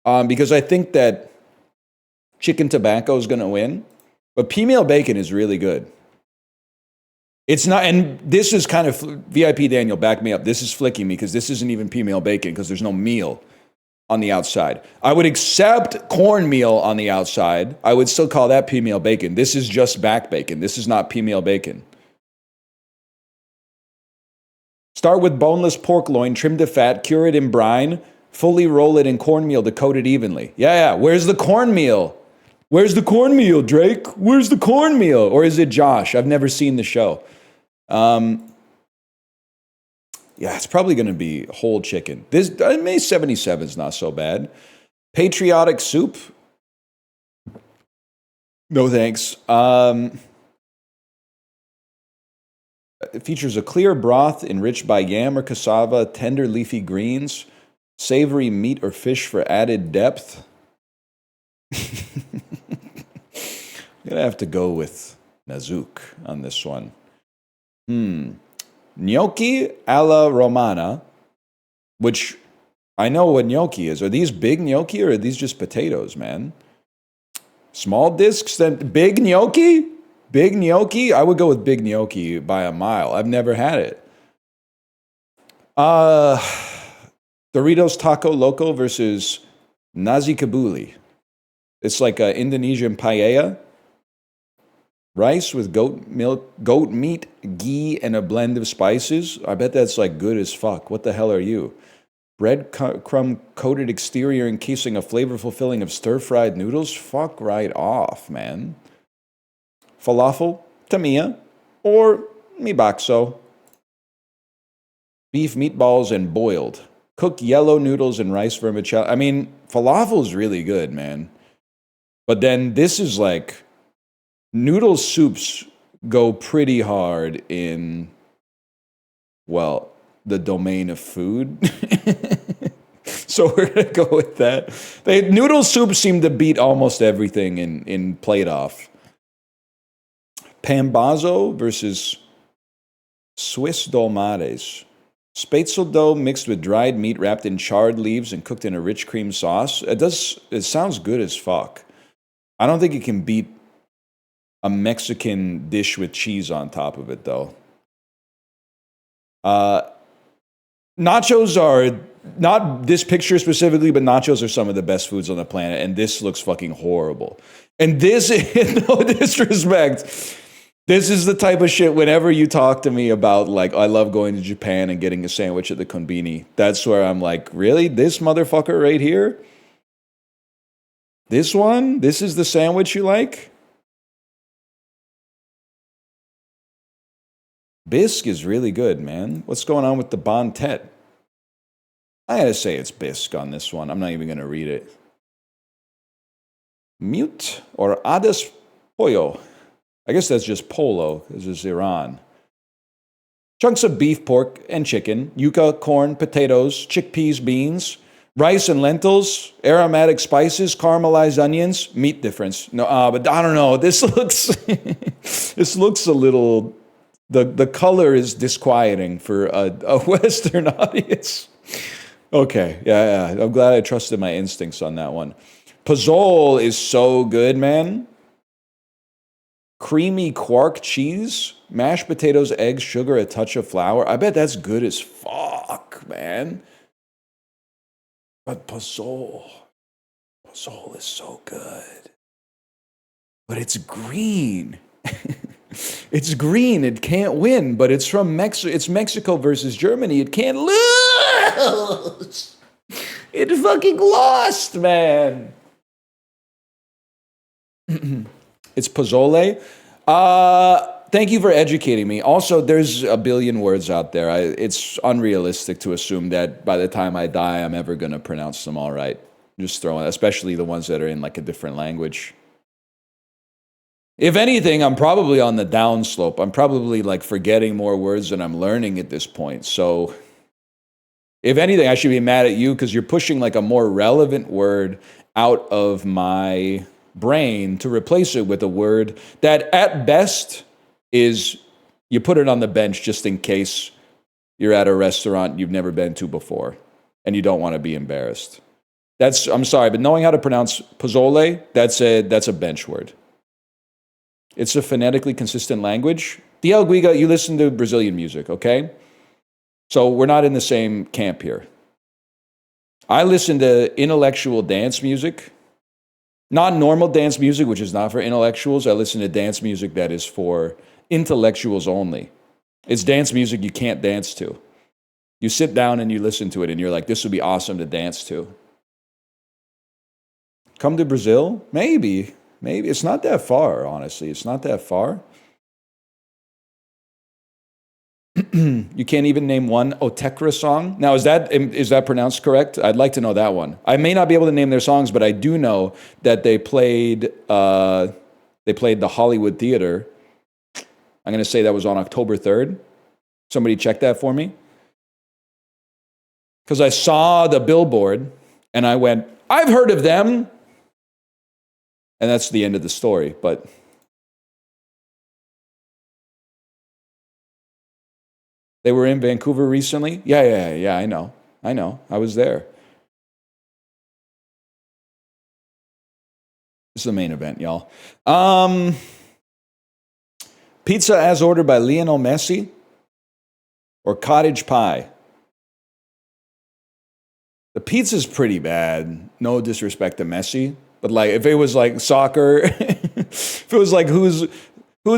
because I think that chicken tobacco is going to win, but P-meal bacon is really good. It's not, and this is kind of, VIP Daniel, back me up. This is flicking me because this isn't even P-meal bacon because there's no meal on the outside. I would accept cornmeal on the outside. I would still call that P-meal bacon. This is just back bacon. This is not P-meal bacon. Start with boneless pork loin, trim to fat, cure it in brine, fully roll it in cornmeal to coat it evenly. Yeah. Where's the cornmeal? Where's the cornmeal, Drake? Where's the cornmeal? Or is it Josh? I've never seen the show. Yeah, it's probably going to be whole chicken. This May 77 is not so bad. Patriotic soup. No thanks. It features a clear broth enriched by yam or cassava, tender leafy greens, savory meat or fish for added depth. I'm going to have to go with Nazook on this one. Gnocchi alla Romana, which I know what gnocchi is. Are these big gnocchi or are these just potatoes, man? Small discs, then big gnocchi? Big gnocchi? I would go with big gnocchi by a mile. I've never had it. Doritos Taco Loco versus Nasi Kabuli. It's like an Indonesian paella. Rice with goat meat, ghee, and a blend of spices. I bet that's like good as fuck. What the hell are you? Breadcrumb coated exterior encasing a flavorful filling of stir-fried noodles? Fuck right off, man. Falafel, tamiya, or mibakso. Beef meatballs and boiled. Cooked yellow noodles and rice vermicelli. I mean, falafel is really good, man. But then this is like... Noodle soups go pretty hard in, well, the domain of food. So we're going to go with that. Noodle soup seem to beat almost everything in plate-off. Pambazo versus Swiss dolmades. Spätzle dough mixed with dried meat wrapped in charred leaves and cooked in a rich cream sauce. It sounds good as fuck. I don't think it can beat a Mexican dish with cheese on top of it, though. Nachos are, not this picture specifically, but nachos are some of the best foods on the planet, and this looks fucking horrible. And this, no disrespect, this is the type of shit whenever you talk to me about, like, I love going to Japan and getting a sandwich at the konbini. That's where I'm like, really? This motherfucker right here? This one? This is the sandwich you like? Bisque is really good, man. What's going on with the Bon Tête? I gotta say it's bisque on this one. I'm not even gonna read it. Mute or Adas Pollo. I guess that's just polo, because it's Iran. Chunks of beef, pork, and chicken. Yuca, corn, potatoes, chickpeas, beans. Rice and lentils. Aromatic spices, caramelized onions. Meat difference. No, but I don't know. This looks... this looks a little... The color is disquieting for a Western audience. Okay, yeah. I'm glad I trusted my instincts on that one. Pozole is so good, man. Creamy quark cheese, mashed potatoes, eggs, sugar, a touch of flour. I bet that's good as fuck, man. But pozole is so good. But it's green. It's green. It can't win, but it's from Mexico. It's Mexico versus Germany. It can't lose. It fucking lost, man. It's pozole. Thank you for educating me. Also, there's a billion words out there. It's unrealistic to assume that by the time I die, I'm ever going to pronounce them all right. Just throwing, especially the ones that are in like a different language. If anything, I'm probably on the downslope. I'm probably like forgetting more words than I'm learning at this point. So if anything, I should be mad at you because you're pushing like a more relevant word out of my brain to replace it with a word that at best is you put it on the bench just in case you're at a restaurant you've never been to before and you don't want to be embarrassed. I'm sorry, but knowing how to pronounce pozole, that's a bench word. It's a phonetically consistent language. Diel Guiga, you listen to Brazilian music, okay? So we're not in the same camp here. I listen to intellectual dance music, not normal dance music, which is not for intellectuals. I listen to dance music that is for intellectuals only. It's dance music you can't dance to. You sit down and you listen to it and you're like, this would be awesome to dance to. Come to Brazil? Maybe. Maybe. It's not that far, honestly. It's not that far. You can't even name one Otekra song? Now, is that pronounced correct? I'd like to know that one. I may not be able to name their songs, but I do know that they played the Hollywood Theater. I'm going to say that was on October 3rd. Somebody check that for me. Because I saw the billboard and I went, I've heard of them. And that's the end of the story. But they were in Vancouver recently? Yeah, I know. I was there. This is the main event, y'all. Pizza as ordered by Lionel Messi or cottage pie? The pizza's pretty bad. No disrespect to Messi. But like, if it was like soccer, if it was like who's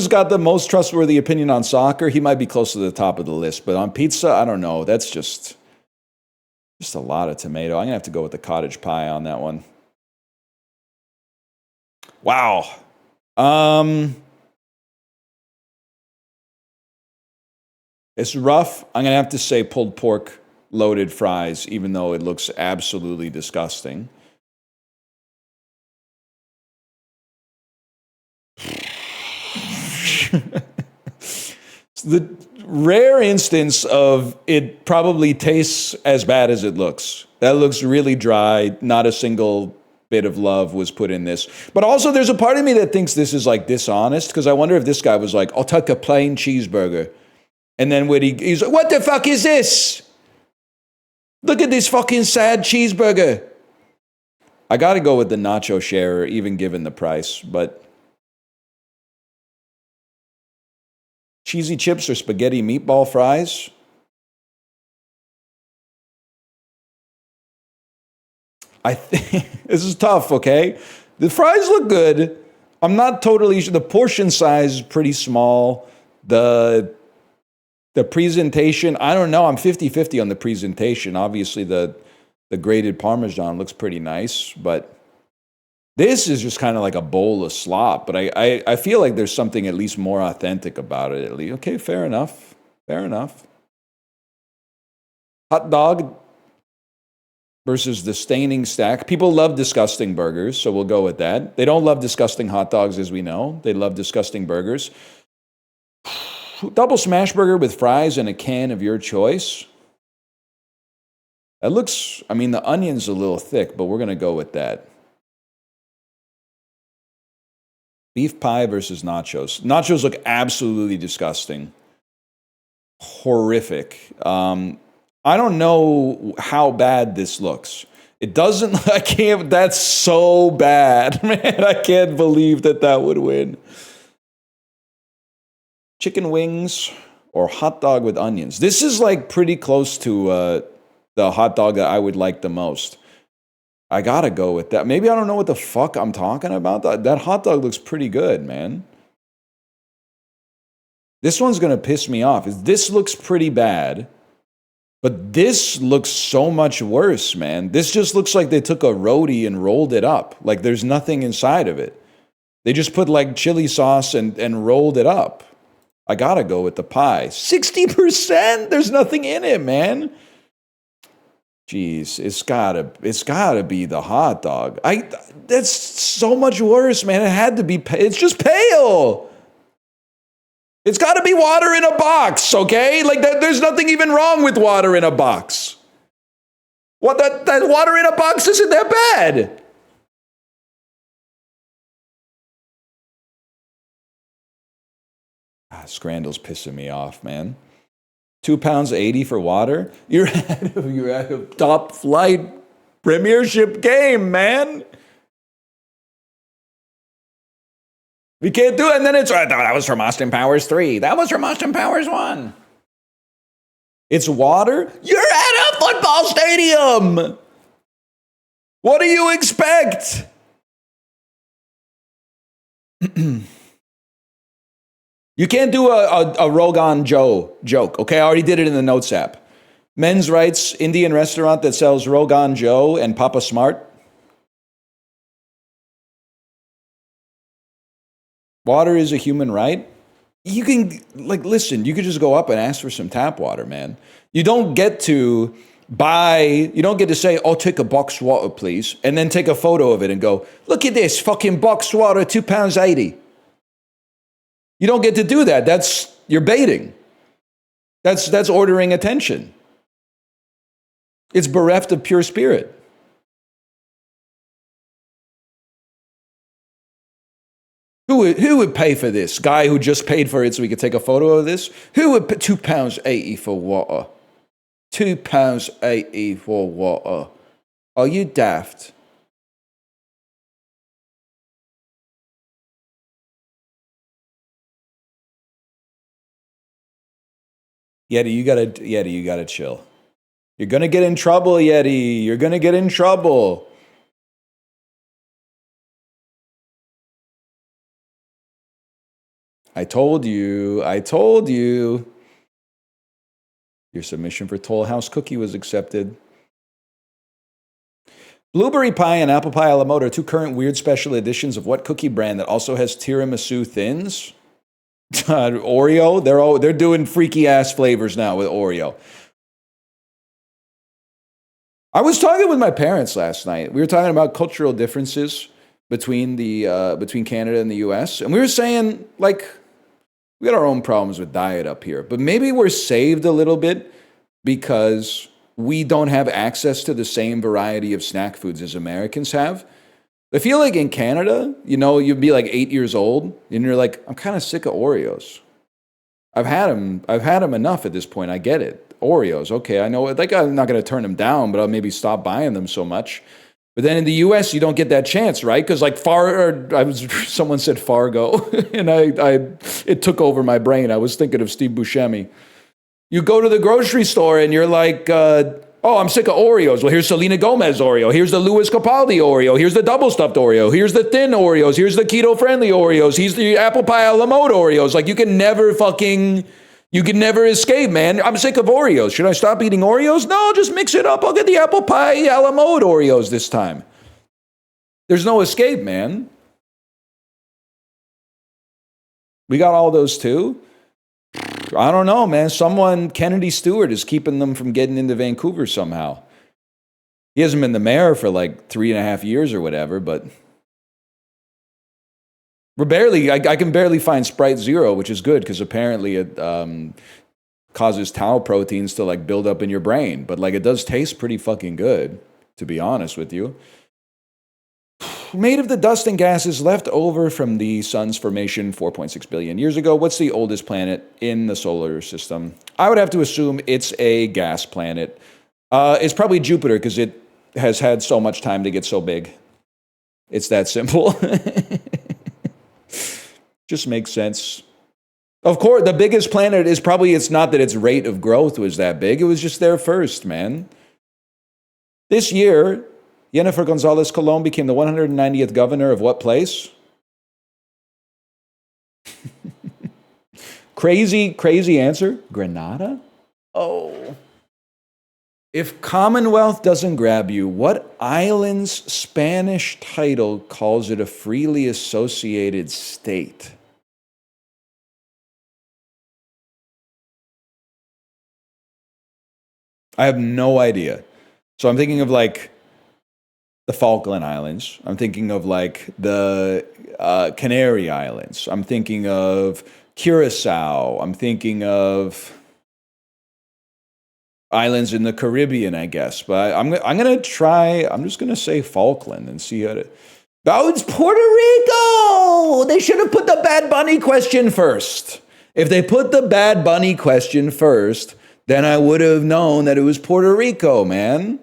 got the most trustworthy opinion on soccer, he might be close to the top of the list. But on pizza, I don't know. That's just a lot of tomato. I'm going to have to go with the cottage pie on that one. Wow. It's rough. I'm going to have to say pulled pork loaded fries, even though it looks absolutely disgusting. The rare instance of it probably tastes as bad as it looks. That looks really dry. Not a single bit of love was put in this. But also there's a part of me that thinks this is like dishonest, because I wonder if this guy was like, I'll take a plain cheeseburger. And then when he's like, what the fuck is this? Look at this fucking sad cheeseburger. I got to go with the nacho sharer, even given the price, but cheesy chips or spaghetti meatball fries? I think this is tough, okay? The fries look good. I'm not totally sure. The portion size is pretty small. The presentation, I don't know. I'm 50-50 on the presentation. Obviously, the grated Parmesan looks pretty nice, but this is just kind of like a bowl of slop. But I feel like there's something at least more authentic about it, at least. Okay, fair enough. Fair enough. Hot dog versus the staining stack. People love disgusting burgers, so we'll go with that. They don't love disgusting hot dogs, as we know. They love disgusting burgers. Double smash burger with fries and a can of your choice. That looks, I mean, the onion's a little thick, but we're going to go with that. Beef pie versus nachos. Nachos look absolutely disgusting. Horrific. I don't know how bad this looks. It doesn't, I can't, that's so bad. Man, I can't believe that would win. Chicken wings or hot dog with onions. This is like pretty close to the hot dog that I would like the most. I gotta go with that. Maybe I don't know what the fuck I'm talking about. That hot dog looks pretty good, man. This one's gonna piss me off. This looks pretty bad, but this looks so much worse, man. This just looks like they took a roadie and rolled it up. Like there's nothing inside of it. They just put like chili sauce and rolled it up. I gotta go with the pie. 60%? There's nothing in it, man. Jeez, it's gotta be the hot dog. That's so much worse, man. It had to be. It's just pale. It's got to be water in a box, okay? Like that. There's nothing even wrong with water in a box. What that water in a box isn't that bad. Scrandal's pissing me off, man. £2.80 for water? You're at a top flight premiership game, man. We can't do it. And then it's, that was from Austin Powers 3. That was from Austin Powers 1. It's water? You're at a football stadium. What do you expect? You can't do a Rogan Joe joke, okay? I already did it in the notes app. Men's Rights Indian restaurant that sells Rogan Joe and Papa Smart. Water is a human right. You can, like, listen, you could just go up and ask for some tap water, man. You don't get to you don't get to say, "I'll take a box water, please," and then take a photo of it and go, "Look at this fucking box water, £2.80." You don't get to do that. You're baiting. That's ordering attention. It's bereft of pure spirit. Who would pay for this? Guy who just paid for it so we could take a photo of this? Who would pay £2.80 for water? £2.80 for water. Are you daft? Yeti, you gotta chill. You're gonna get in trouble, Yeti. You're gonna get in trouble. I told you. Your submission for Toll House Cookie was accepted. Blueberry pie and apple pie a la mode are two current weird special editions of what cookie brand that also has tiramisu thins? Oreo. They're doing freaky ass flavors now with Oreo. I was talking with my parents last night. We were talking about cultural differences between Canada and the U.S. and we were saying, like, we got our own problems with diet up here, but maybe we're saved a little bit because we don't have access to the same variety of snack foods as Americans have. I feel like in Canada, you'd be like 8 years old and you're like, I'm kind of sick of Oreos. I've had them enough at this point. I get it. Oreos, okay, I know. Like, I'm not going to turn them down, but I'll maybe stop buying them so much. But then in the U.S., you don't get that chance, right? Because like someone said Fargo, and it took over my brain. I was thinking of Steve Buscemi. You go to the grocery store and you're like, oh, I'm sick of Oreos. Well, here's Selena Gomez Oreo. Here's the Louis Capaldi Oreo. Here's the double stuffed Oreo. Here's the thin Oreos. Here's the keto friendly Oreos. Here's the apple pie a la mode Oreos. Like, you can never escape, man. I'm sick of Oreos. Should I stop eating Oreos? No, just mix it up. I'll get the apple pie a la mode Oreos this time. There's no escape, man. We got all those too. I don't know, man. Kennedy Stewart is keeping them from getting into Vancouver somehow. He hasn't been the mayor for like 3.5 years or whatever, but I can barely find Sprite Zero, which is good because apparently it causes tau proteins to like build up in your brain. But like, it does taste pretty fucking good, to be honest with you. Made of the dust and gases left over from the sun's formation 4.6 billion years ago, what's the oldest planet in the solar system? I would have to assume it's a gas planet. It's probably Jupiter because it has had so much time to get so big. It's that simple. Just makes sense. Of course, the biggest planet is probably, it's not that its rate of growth was that big. It was just there first, man. This year, Jennifer Gonzalez Colon became the 190th governor of what place? Crazy answer. Grenada? Oh. If Commonwealth doesn't grab you, what island's Spanish title calls it a freely associated state? I have no idea. So I'm thinking of like the Falkland Islands. I'm thinking of like the Canary Islands. I'm thinking of Curacao. I'm thinking of islands in the Caribbean, I guess. But I'm gonna try. I'm just gonna say Falkland and see how to. Oh, it's Puerto Rico. They should have put the Bad Bunny question first. If they put the Bad Bunny question first, then I would have known that it was Puerto Rico, man.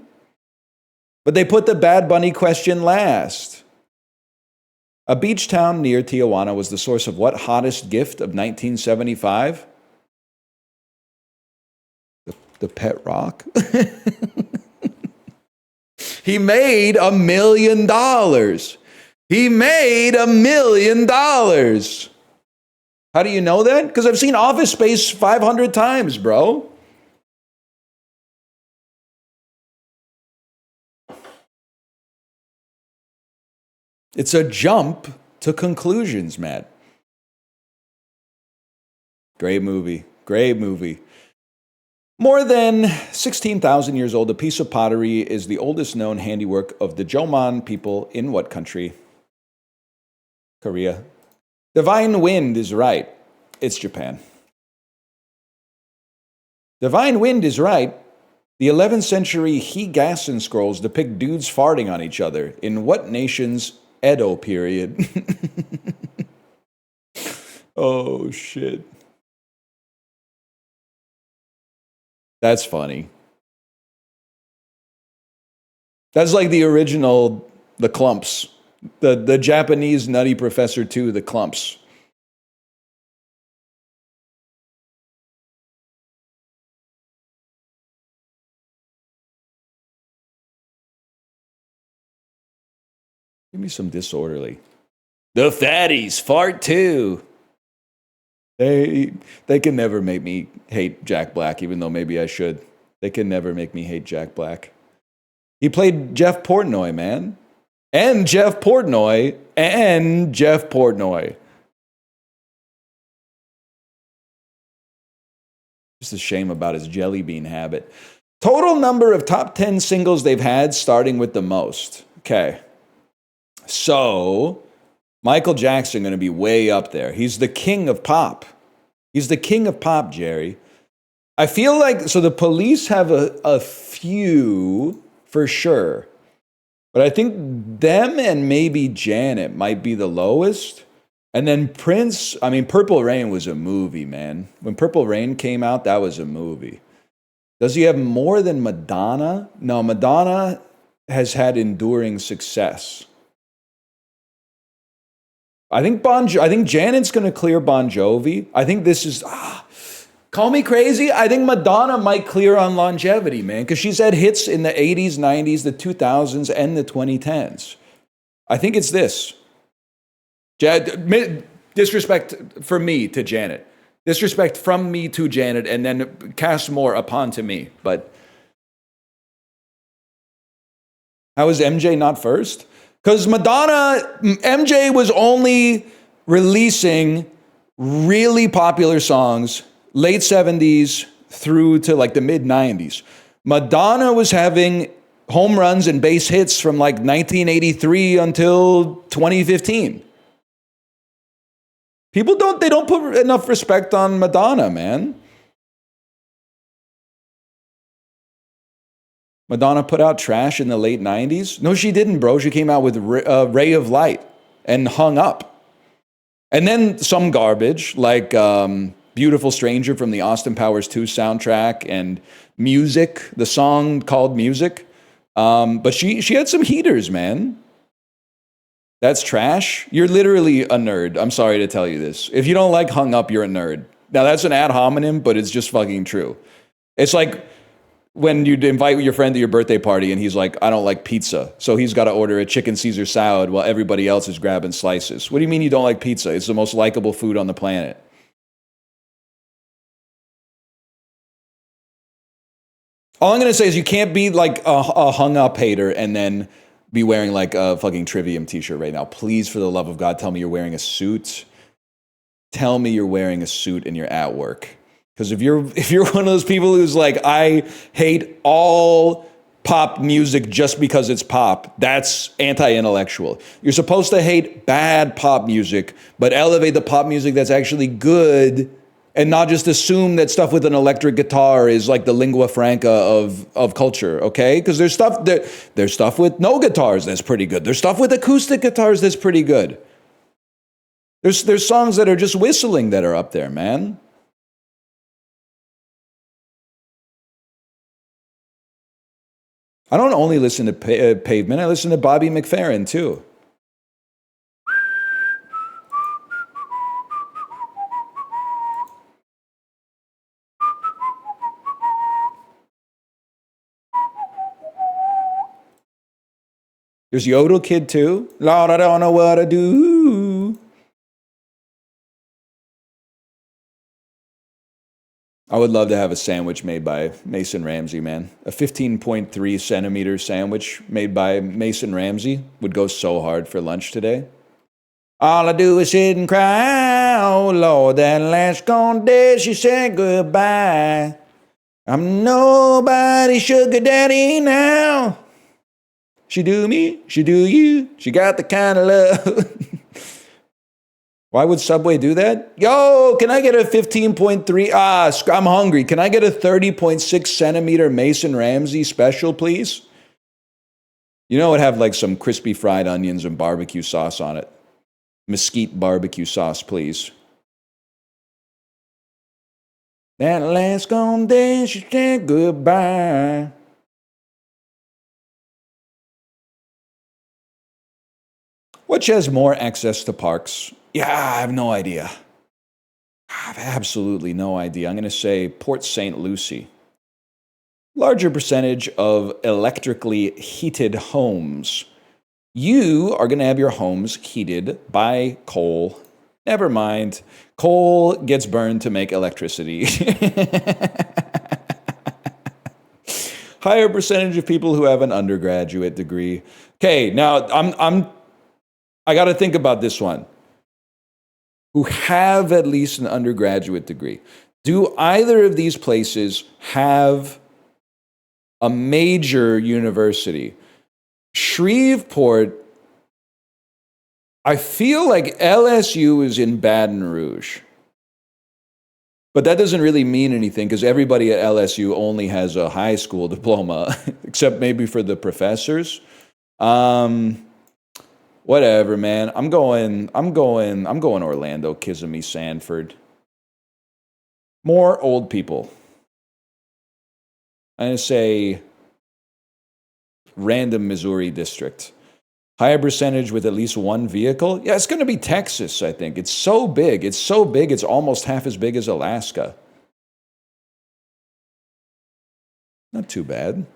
But they put the Bad Bunny question last. A beach town near Tijuana was the source of what hottest gift of 1975? The pet rock? He made $1 million. He made $1 million. How do you know that? Because I've seen Office Space 500 times, bro. It's a jump to conclusions, Matt. Great movie. Great movie. More than 16,000 years old, a piece of pottery is the oldest known handiwork of the Jomon people in what country? Korea. Divine Wind is right. It's Japan. Divine Wind is right. The 11th century Higassen scrolls depict dudes farting on each other. In what nation's Edo period? Oh, shit. That's funny. That's like the original, the Clumps. The Japanese Nutty Professor 2, the Clumps. Give me some disorderly. The fatties fart too. They can never make me hate Jack Black, even though maybe I should. They can never make me hate Jack Black. He played Jeff Portnoy, man. And Jeff Portnoy. And Jeff Portnoy. Just a shame about his jelly bean habit. Total number of top 10 singles they've had, starting with the most. Okay. So, Michael Jackson going to be way up there. He's the king of pop. He's the king of pop, Jerry. I feel like, so the Police have a few for sure. But I think them and maybe Janet might be the lowest. And then Prince, I mean, Purple Rain was a movie, man. When Purple Rain came out, that was a movie. Does he have more than Madonna? No, Madonna has had enduring success. I think Janet's going to clear Bon Jovi. I think this is, call me crazy. I think Madonna might clear on longevity, man, because she's had hits in the 80s, 90s, the 2000s, and the 2010s. I think it's this. Disrespect for me to Janet. Disrespect from me to Janet, and then cast more upon to me. But how is MJ not first? Because MJ was only releasing really popular songs late 70s through to like the mid 90s. Madonna was having home runs and base hits from like 1983 until 2015. People don't put enough respect on Madonna, man. Madonna put out trash in the late 90s? No, she didn't, bro. She came out with Ray of Light and Hung Up. And then some garbage like Beautiful Stranger from the Austin Powers 2 soundtrack and Music, the song called Music. But she had some heaters, man. That's trash. You're literally a nerd. I'm sorry to tell you this. If you don't like Hung Up, you're a nerd. Now, that's an ad hominem, but it's just fucking true. It's like when you invite your friend to your birthday party and he's like, I don't like pizza. So he's got to order a chicken Caesar salad while everybody else is grabbing slices. What do you mean you don't like pizza? It's the most likable food on the planet. All I'm going to say is you can't be like a hung up hater and then be wearing like a fucking Trivium t-shirt right now. Please, for the love of God, tell me you're wearing a suit. Tell me you're wearing a suit and you're at work. Because if you're one of those people who's like, I hate all pop music just because it's pop, that's anti-intellectual. You're supposed to hate bad pop music, but elevate the pop music that's actually good and not just assume that stuff with an electric guitar is like the lingua franca of culture, okay? Because there's stuff with no guitars that's pretty good. There's stuff with acoustic guitars that's pretty good. There's songs that are just whistling that are up there, man. I don't only listen to Pavement, I listen to Bobby McFerrin too. There's Yodel Kid too. Lord, I don't know what to do. I would love to have a sandwich made by Mason Ramsey, man. A 15.3 centimeter sandwich made by Mason Ramsey would go so hard for lunch today. All I do is sit and cry. Oh, Lord, that last gone dead, she said goodbye. I'm nobody's sugar daddy now. She do me, she do you. She got the kind of love. Why would Subway do that? Yo, can I get a 15.3? I'm hungry. Can I get a 30.6 centimeter Mason Ramsey special, please? You know, it would have like some crispy fried onions and barbecue sauce on it. Mesquite barbecue sauce, please. That last gone day, she said goodbye. Which has more access to parks? Yeah, I have no idea. I have absolutely no idea. I'm going to say Port St. Lucie. Larger percentage of electrically heated homes. You are going to have your homes heated by coal. Never mind. Coal gets burned to make electricity. Higher percentage of people who have an undergraduate degree. Okay, now I got to think about this one. Who have at least an undergraduate degree. Do either of these places have a major university? Shreveport, I feel like LSU is in Baton Rouge. But that doesn't really mean anything because everybody at LSU only has a high school diploma, except maybe for the professors. Whatever, man. I'm going Orlando, Kissimmee, Sanford. More old people. I'm going to say random Missouri district. Higher percentage with at least one vehicle? Yeah, it's going to be Texas, I think. It's so big. It's so big, it's almost half as big as Alaska. Not too bad.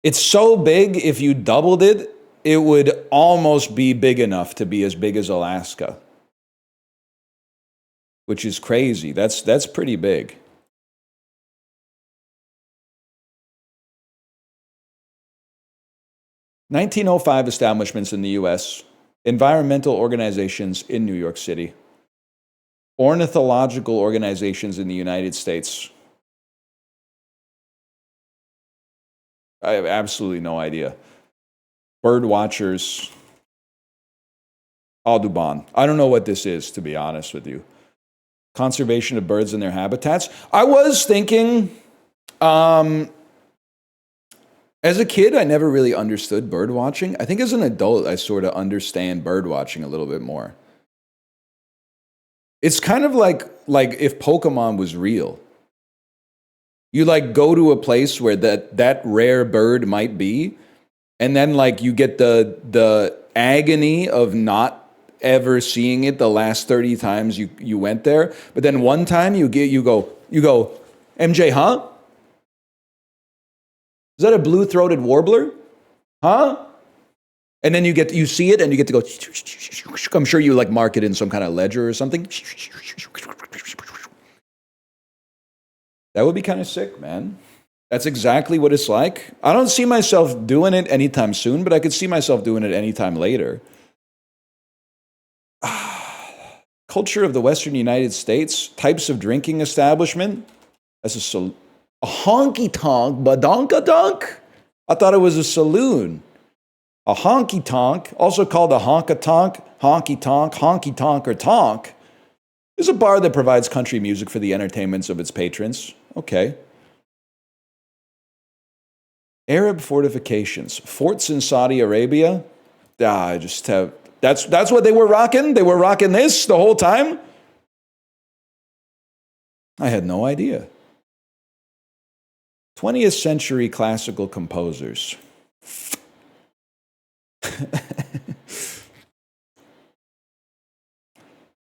It's so big, if you doubled it, it would almost be big enough to be as big as Alaska. Which is crazy. That's pretty big. (1905) establishments in the U.S., environmental organizations in New York City, ornithological organizations in the United States. I have absolutely no idea. Birdwatchers. Audubon. I don't know what this is, to be honest with you. Conservation of birds and their habitats. I was thinking, as a kid, I never really understood bird watching. I think as an adult, I sort of understand bird watching a little bit more. It's kind of like if Pokemon was real. You like go to a place where that rare bird might be, and then like you get the agony of not ever seeing it the last 30 times you went there. But then one time you go, MJ, huh? Is that a blue-throated warbler? Huh? And then you see it and you get to go, I'm sure you like mark it in some kind of ledger or something. That would be kind of sick, man. That's exactly what it's like. I don't see myself doing it anytime soon, but I could see myself doing it anytime later. Culture of the Western United States, types of drinking establishment. That's a honky-tonk, badonka-dunk? I thought it was a saloon. A honky-tonk, also called a honka-tonk, honky-tonk, honky-tonk, or tonk, is a bar that provides country music for the entertainments of its patrons. Okay. Arab fortifications. Forts in Saudi Arabia. I just have... That's what they were rocking? They were rocking this the whole time? I had no idea. 20th century classical composers.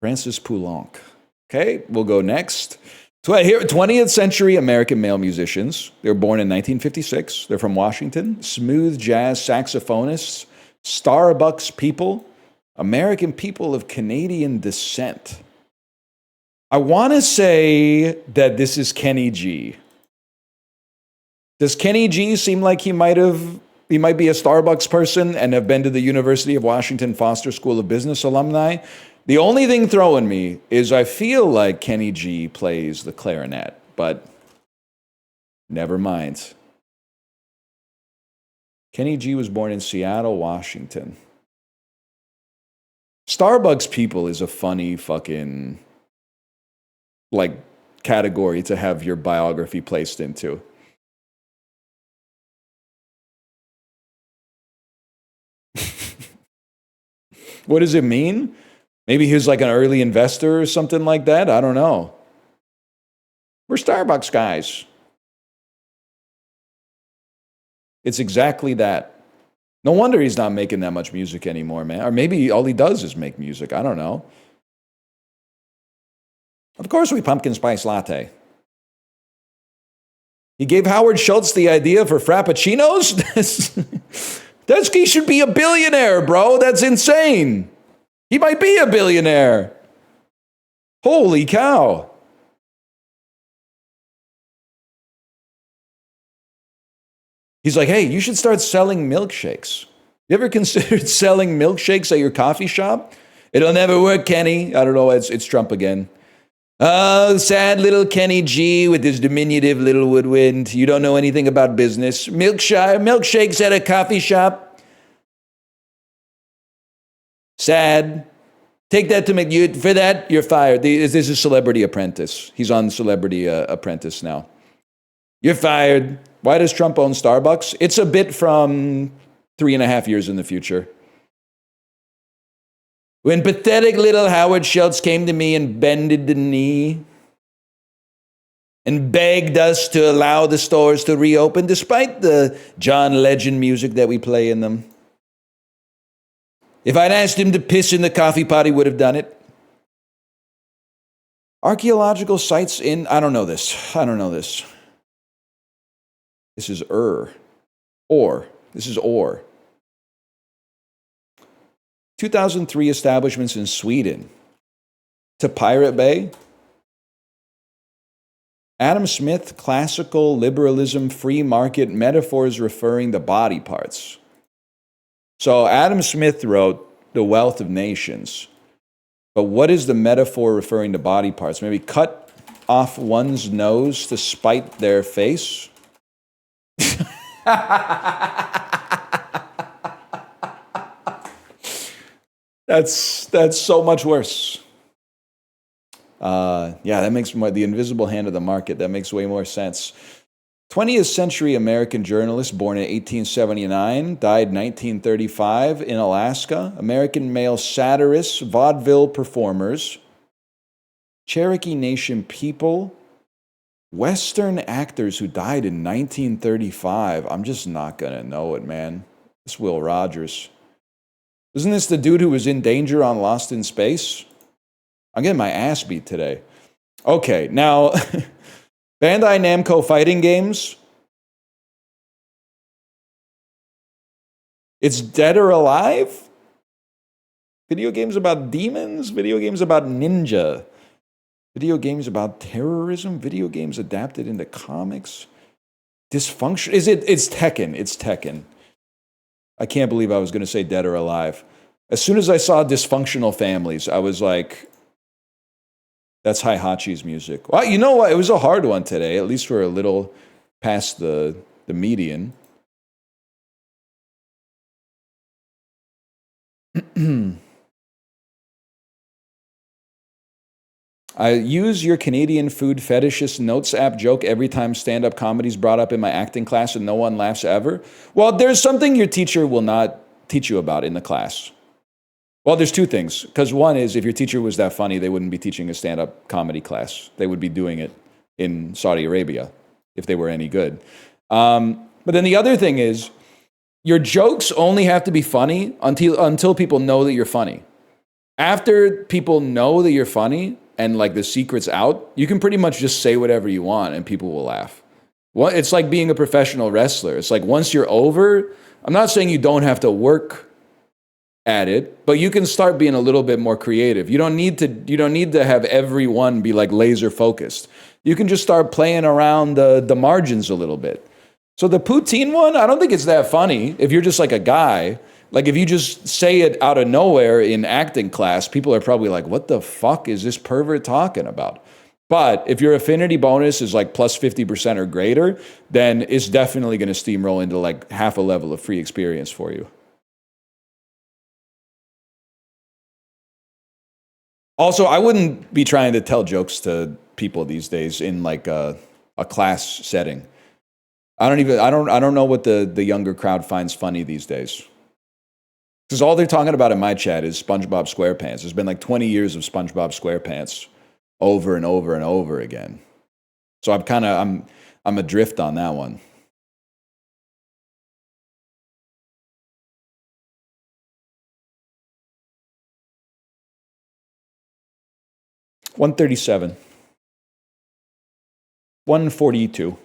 Francis Poulenc. Okay, we'll go next. 20th century American male musicians. They were born in 1956. They're from Washington. Smooth jazz saxophonists. Starbucks people. American people of Canadian descent. I want to say that this is Kenny G. Does Kenny G seem like he might be a Starbucks person and have been to the University of Washington Foster School of Business alumni? The only thing throwing me is I feel like Kenny G plays the clarinet, but never mind. Kenny G was born in Seattle, Washington. Starbucks people is a funny fucking like category to have your biography placed into. What does it mean? Maybe he was like an early investor or something like that. I don't know. We're Starbucks guys. It's exactly that. No wonder he's not making that much music anymore, man. Or maybe all he does is make music. I don't know. Of course, we pumpkin spice latte. He gave Howard Schultz the idea for Frappuccinos? He should be a billionaire, bro. That's insane. He might be a billionaire. Holy cow. He's like, hey, you should start selling milkshakes. You ever considered selling milkshakes at your coffee shop? It'll never work, Kenny. I don't know. It's Trump again. Oh, sad little Kenny G with his diminutive little woodwind. You don't know anything about business. Milkshakes at a coffee shop. Sad. Take that to make you. For that, you're fired. This is Celebrity Apprentice. He's on Celebrity Apprentice now. You're fired. Why does Trump own Starbucks? It's a bit from 3.5 years in the future. When pathetic little Howard Schultz came to me and bended the knee and begged us to allow the stores to reopen despite the John Legend music that we play in them. If I'd asked him to piss in the coffee pot, he would have done it. Archaeological sites in, I don't know this. This is Or. This is Or. 2003 establishments in Sweden. To Pirate Bay. Adam Smith, classical liberalism, free market, metaphors referring to body parts. So Adam Smith wrote The Wealth of Nations. But what is the metaphor referring to body parts? Maybe cut off one's nose to spite their face? That's so much worse. That makes the invisible hand of the market. That makes way more sense. 20th century American journalist born in 1879, died 1935 in Alaska. American male satirists, vaudeville performers, Cherokee Nation people, Western actors who died in 1935. I'm just not going to know it, man. It's Will Rogers. Isn't this the dude who was in danger on Lost in Space? I'm getting my ass beat today. Okay, now, Bandai Namco fighting games. It's Dead or Alive? Video games about demons? Video games about ninja? Video games about terrorism? Video games adapted into comics? Dysfunction? It's Tekken. It's Tekken. I can't believe I was going to say Dead or Alive. As soon as I saw Dysfunctional Families, I was like, that's Hihachi's music. Well, you know what? It was a hard one today. At least we're a little past the median. I use your Canadian food fetishist notes app joke every time stand-up comedy's brought up in my acting class and no one laughs ever. Well, there's something your teacher will not teach you about in the class. Well, there's two things. Because one is, if your teacher was that funny, they wouldn't be teaching a stand-up comedy class. They would be doing it in Saudi Arabia, if they were any good. But then the other thing is, your jokes only have to be funny until people know that you're funny. After people know that you're funny, and like the secret's out, you can pretty much just say whatever you want and people will laugh. Well, it's like being a professional wrestler. It's like once you're over, I'm not saying you don't have to work at it, but you can start being a little bit more creative. You don't need to have everyone be like laser focused. You can just start playing around the margins a little bit. So the poutine one, I don't think it's that funny if you're just like a guy. Like if you just say it out of nowhere in acting class, people are probably like, what the fuck is this pervert talking about? But if your affinity bonus is like plus 50% or greater, then it's definitely going to steamroll into like half a level of free experience for you. Also, I wouldn't be trying to tell jokes to people these days in like a class setting. I don't know what the younger crowd finds funny these days. Because all they're talking about in my chat is SpongeBob SquarePants. There's been like 20 years of SpongeBob SquarePants over and over and over again. So I'm adrift on that one. $137. $142.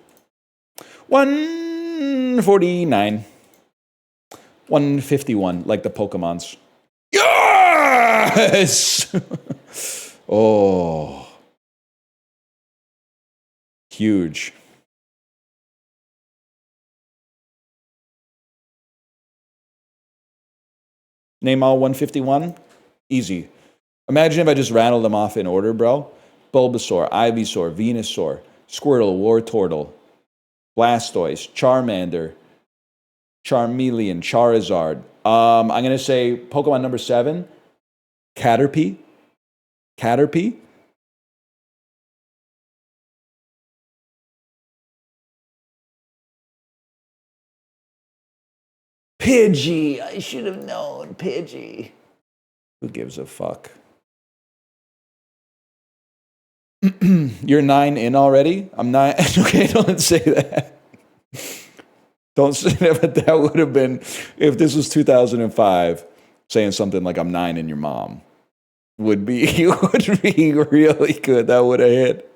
$149. $151, like the Pokemons. Yes! Oh. Huge. Name all 151? Easy. Imagine if I just rattled them off in order, bro. Bulbasaur, Ivysaur, Venusaur, Squirtle, Wartortle, Blastoise, Charmander, Charmeleon, Charizard. I'm going to say Pokemon number 7, Caterpie. Caterpie? Pidgey. I should have known. Pidgey. Who gives a fuck? You're 9 in already? I'm 9. Okay, don't say that. Don't say that, but that would have been, if this was 2005, saying something like I'm 9 and your mom would be really good. That would have hit.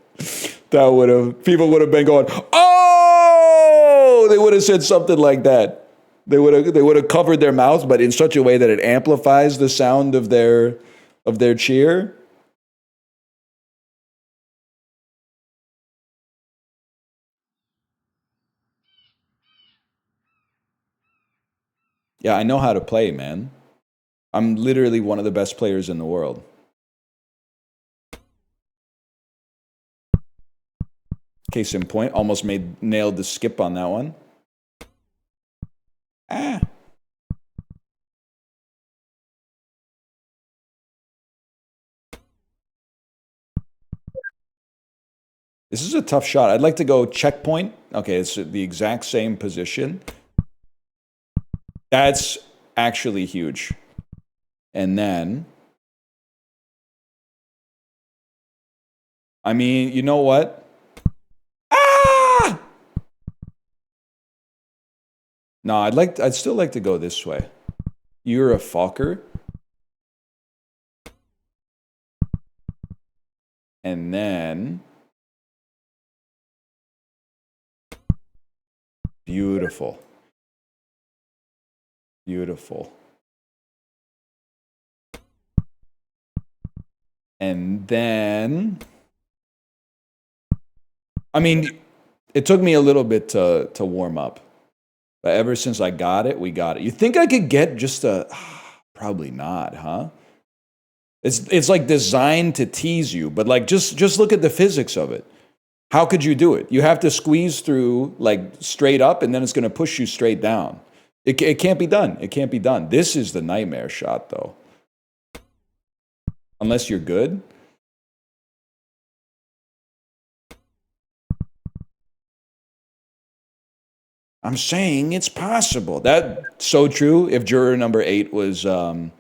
People would have been going, oh! They would have said something like that. They would have covered their mouths, but in such a way that it amplifies the sound of their cheer. Yeah, I know how to play, man. I'm literally one of the best players in the world. Case in point, almost nailed the skip on that one. Ah. This is a tough shot. I'd like to go checkpoint. Okay, it's the exact same position. That's actually huge. And then, I mean, you know what? Ah! No, I'd still like to go this way. You're a fucker. And then, beautiful. Beautiful. And then, I mean, it took me a little bit to warm up. But ever since I got it, we got it. You think I could get just a... Probably not, huh? It's like designed to tease you, but like just look at the physics of it. How could you do it? You have to squeeze through like straight up, and then it's going to push you straight down. It can't be done. It can't be done. This is the nightmare shot, though. Unless you're good. I'm saying it's possible. That's so true. If juror number 8 was playing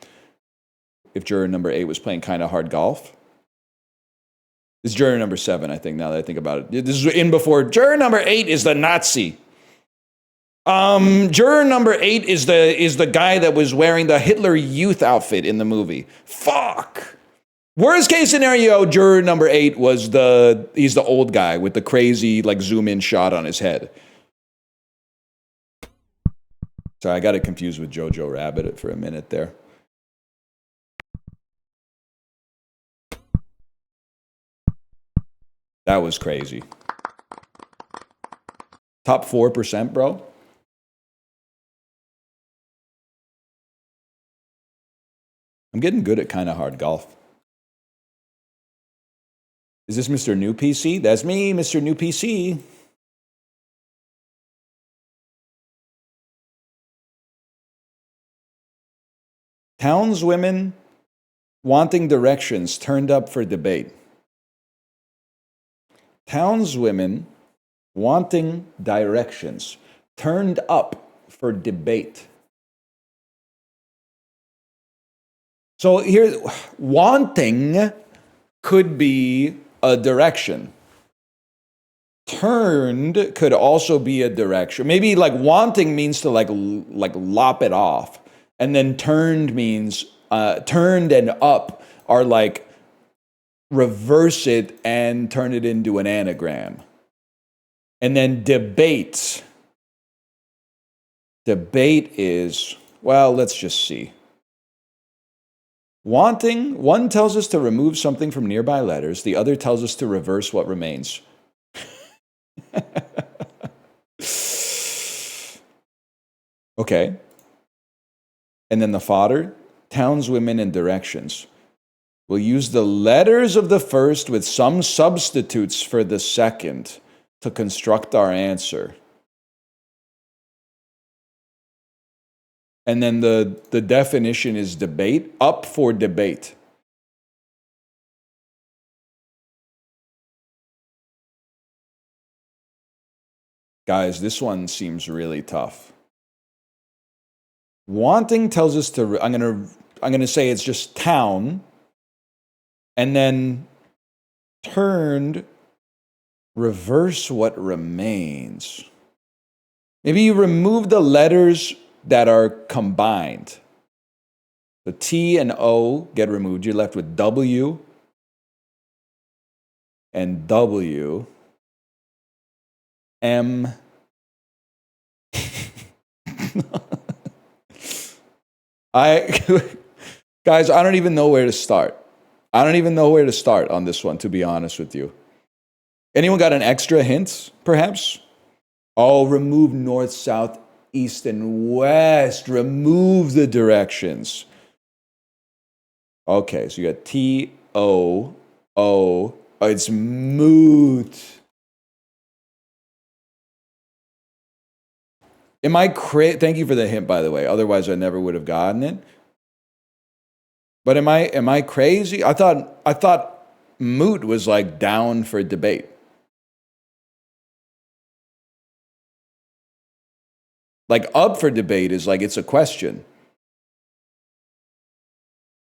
kind of hard golf. It's juror number 7, I think, now that I think about it. This is in before. Juror number 8 is the Nazi. Juror number 8 is the guy that was wearing the Hitler Youth outfit in the movie. Fuck. Worst case scenario, juror number 8 he's the old guy with the crazy like zoom in shot on his head. Sorry, I got it confused with Jojo Rabbit for a minute there. That was crazy. Top 4%, bro. I'm getting good at kind of hard golf. Is this Mr. New PC? That's me, Mr. New PC. Townswomen wanting directions turned up for debate. Townswomen wanting directions turned up for debate. So here, wanting could be a direction. Turned could also be a direction. Maybe like wanting means to like lop it off. And then turned means, turned and up are like reverse it and turn it into an anagram. And then debate. Debate is, well, let's just see. Wanting, one tells us to remove something from nearby letters. The other tells us to reverse what remains. Okay. And then the fodder, townswomen and directions. We'll use the letters of the first with some substitutes for the second to construct our answer. And then the definition is debate, up for debate. Guys, this one seems really tough. Wanting tells us to, I'm gonna say it's just town, and then turned, reverse what remains. Maybe you remove the letters that are combined. The T and O get removed. You're left with W and W, M. Guys, I don't even know where to start. I don't even know where to start on this one, to be honest with you. Anyone got an extra hint, perhaps? Oh, remove north, south, east, and west. Remove the directions. Okay, so you got T, O, O. Oh, it's moot. Am I crazy? Thank you for the hint, by the way. Otherwise, I never would have gotten it. But am I crazy? I thought moot was like down for debate. Like up for debate is like it's a question.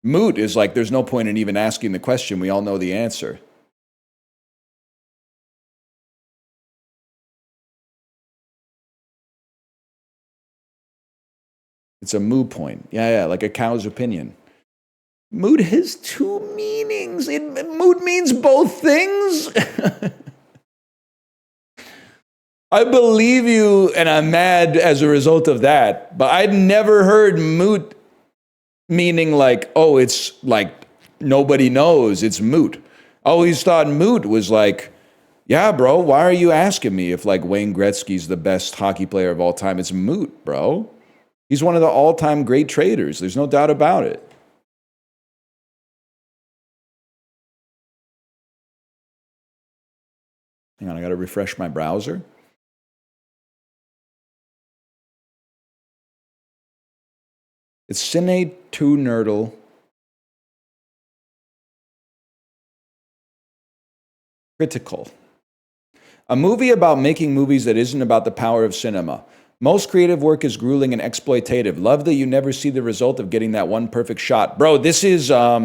Moot is like there's no point in even asking the question. We all know the answer. It's a moo point. Yeah, like a cow's opinion. Moot has two meanings. Moot means both things. I believe you, and I'm mad as a result of that. But I'd never heard moot meaning like, oh, it's like nobody knows. It's moot. I always thought moot was like, yeah, bro, why are you asking me if like Wayne Gretzky's the best hockey player of all time? It's moot, bro. He's one of the all-time great traders. There's no doubt about it. Hang on, I got to refresh my browser. It's Cine 2 Nerdle. Critical. A movie about making movies that isn't about the power of cinema. Most creative work is grueling and exploitative. Love that you never see the result of getting that one perfect shot. Bro, this is Nope.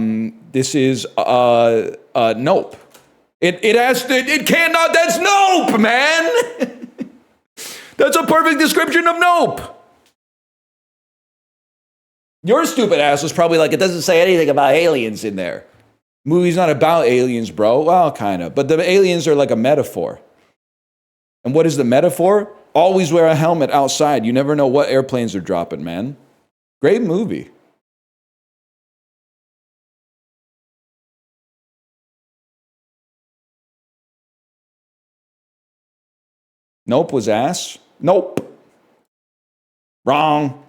It cannot, that's Nope, man. That's a perfect description of Nope. Your stupid ass was probably like, it doesn't say anything about aliens in there. Movie's not about aliens, bro. Well, kind of. But the aliens are like a metaphor. And what is the metaphor? Always wear a helmet outside. You never know what airplanes are dropping, man. Great movie. Nope was ass. Nope. Wrong.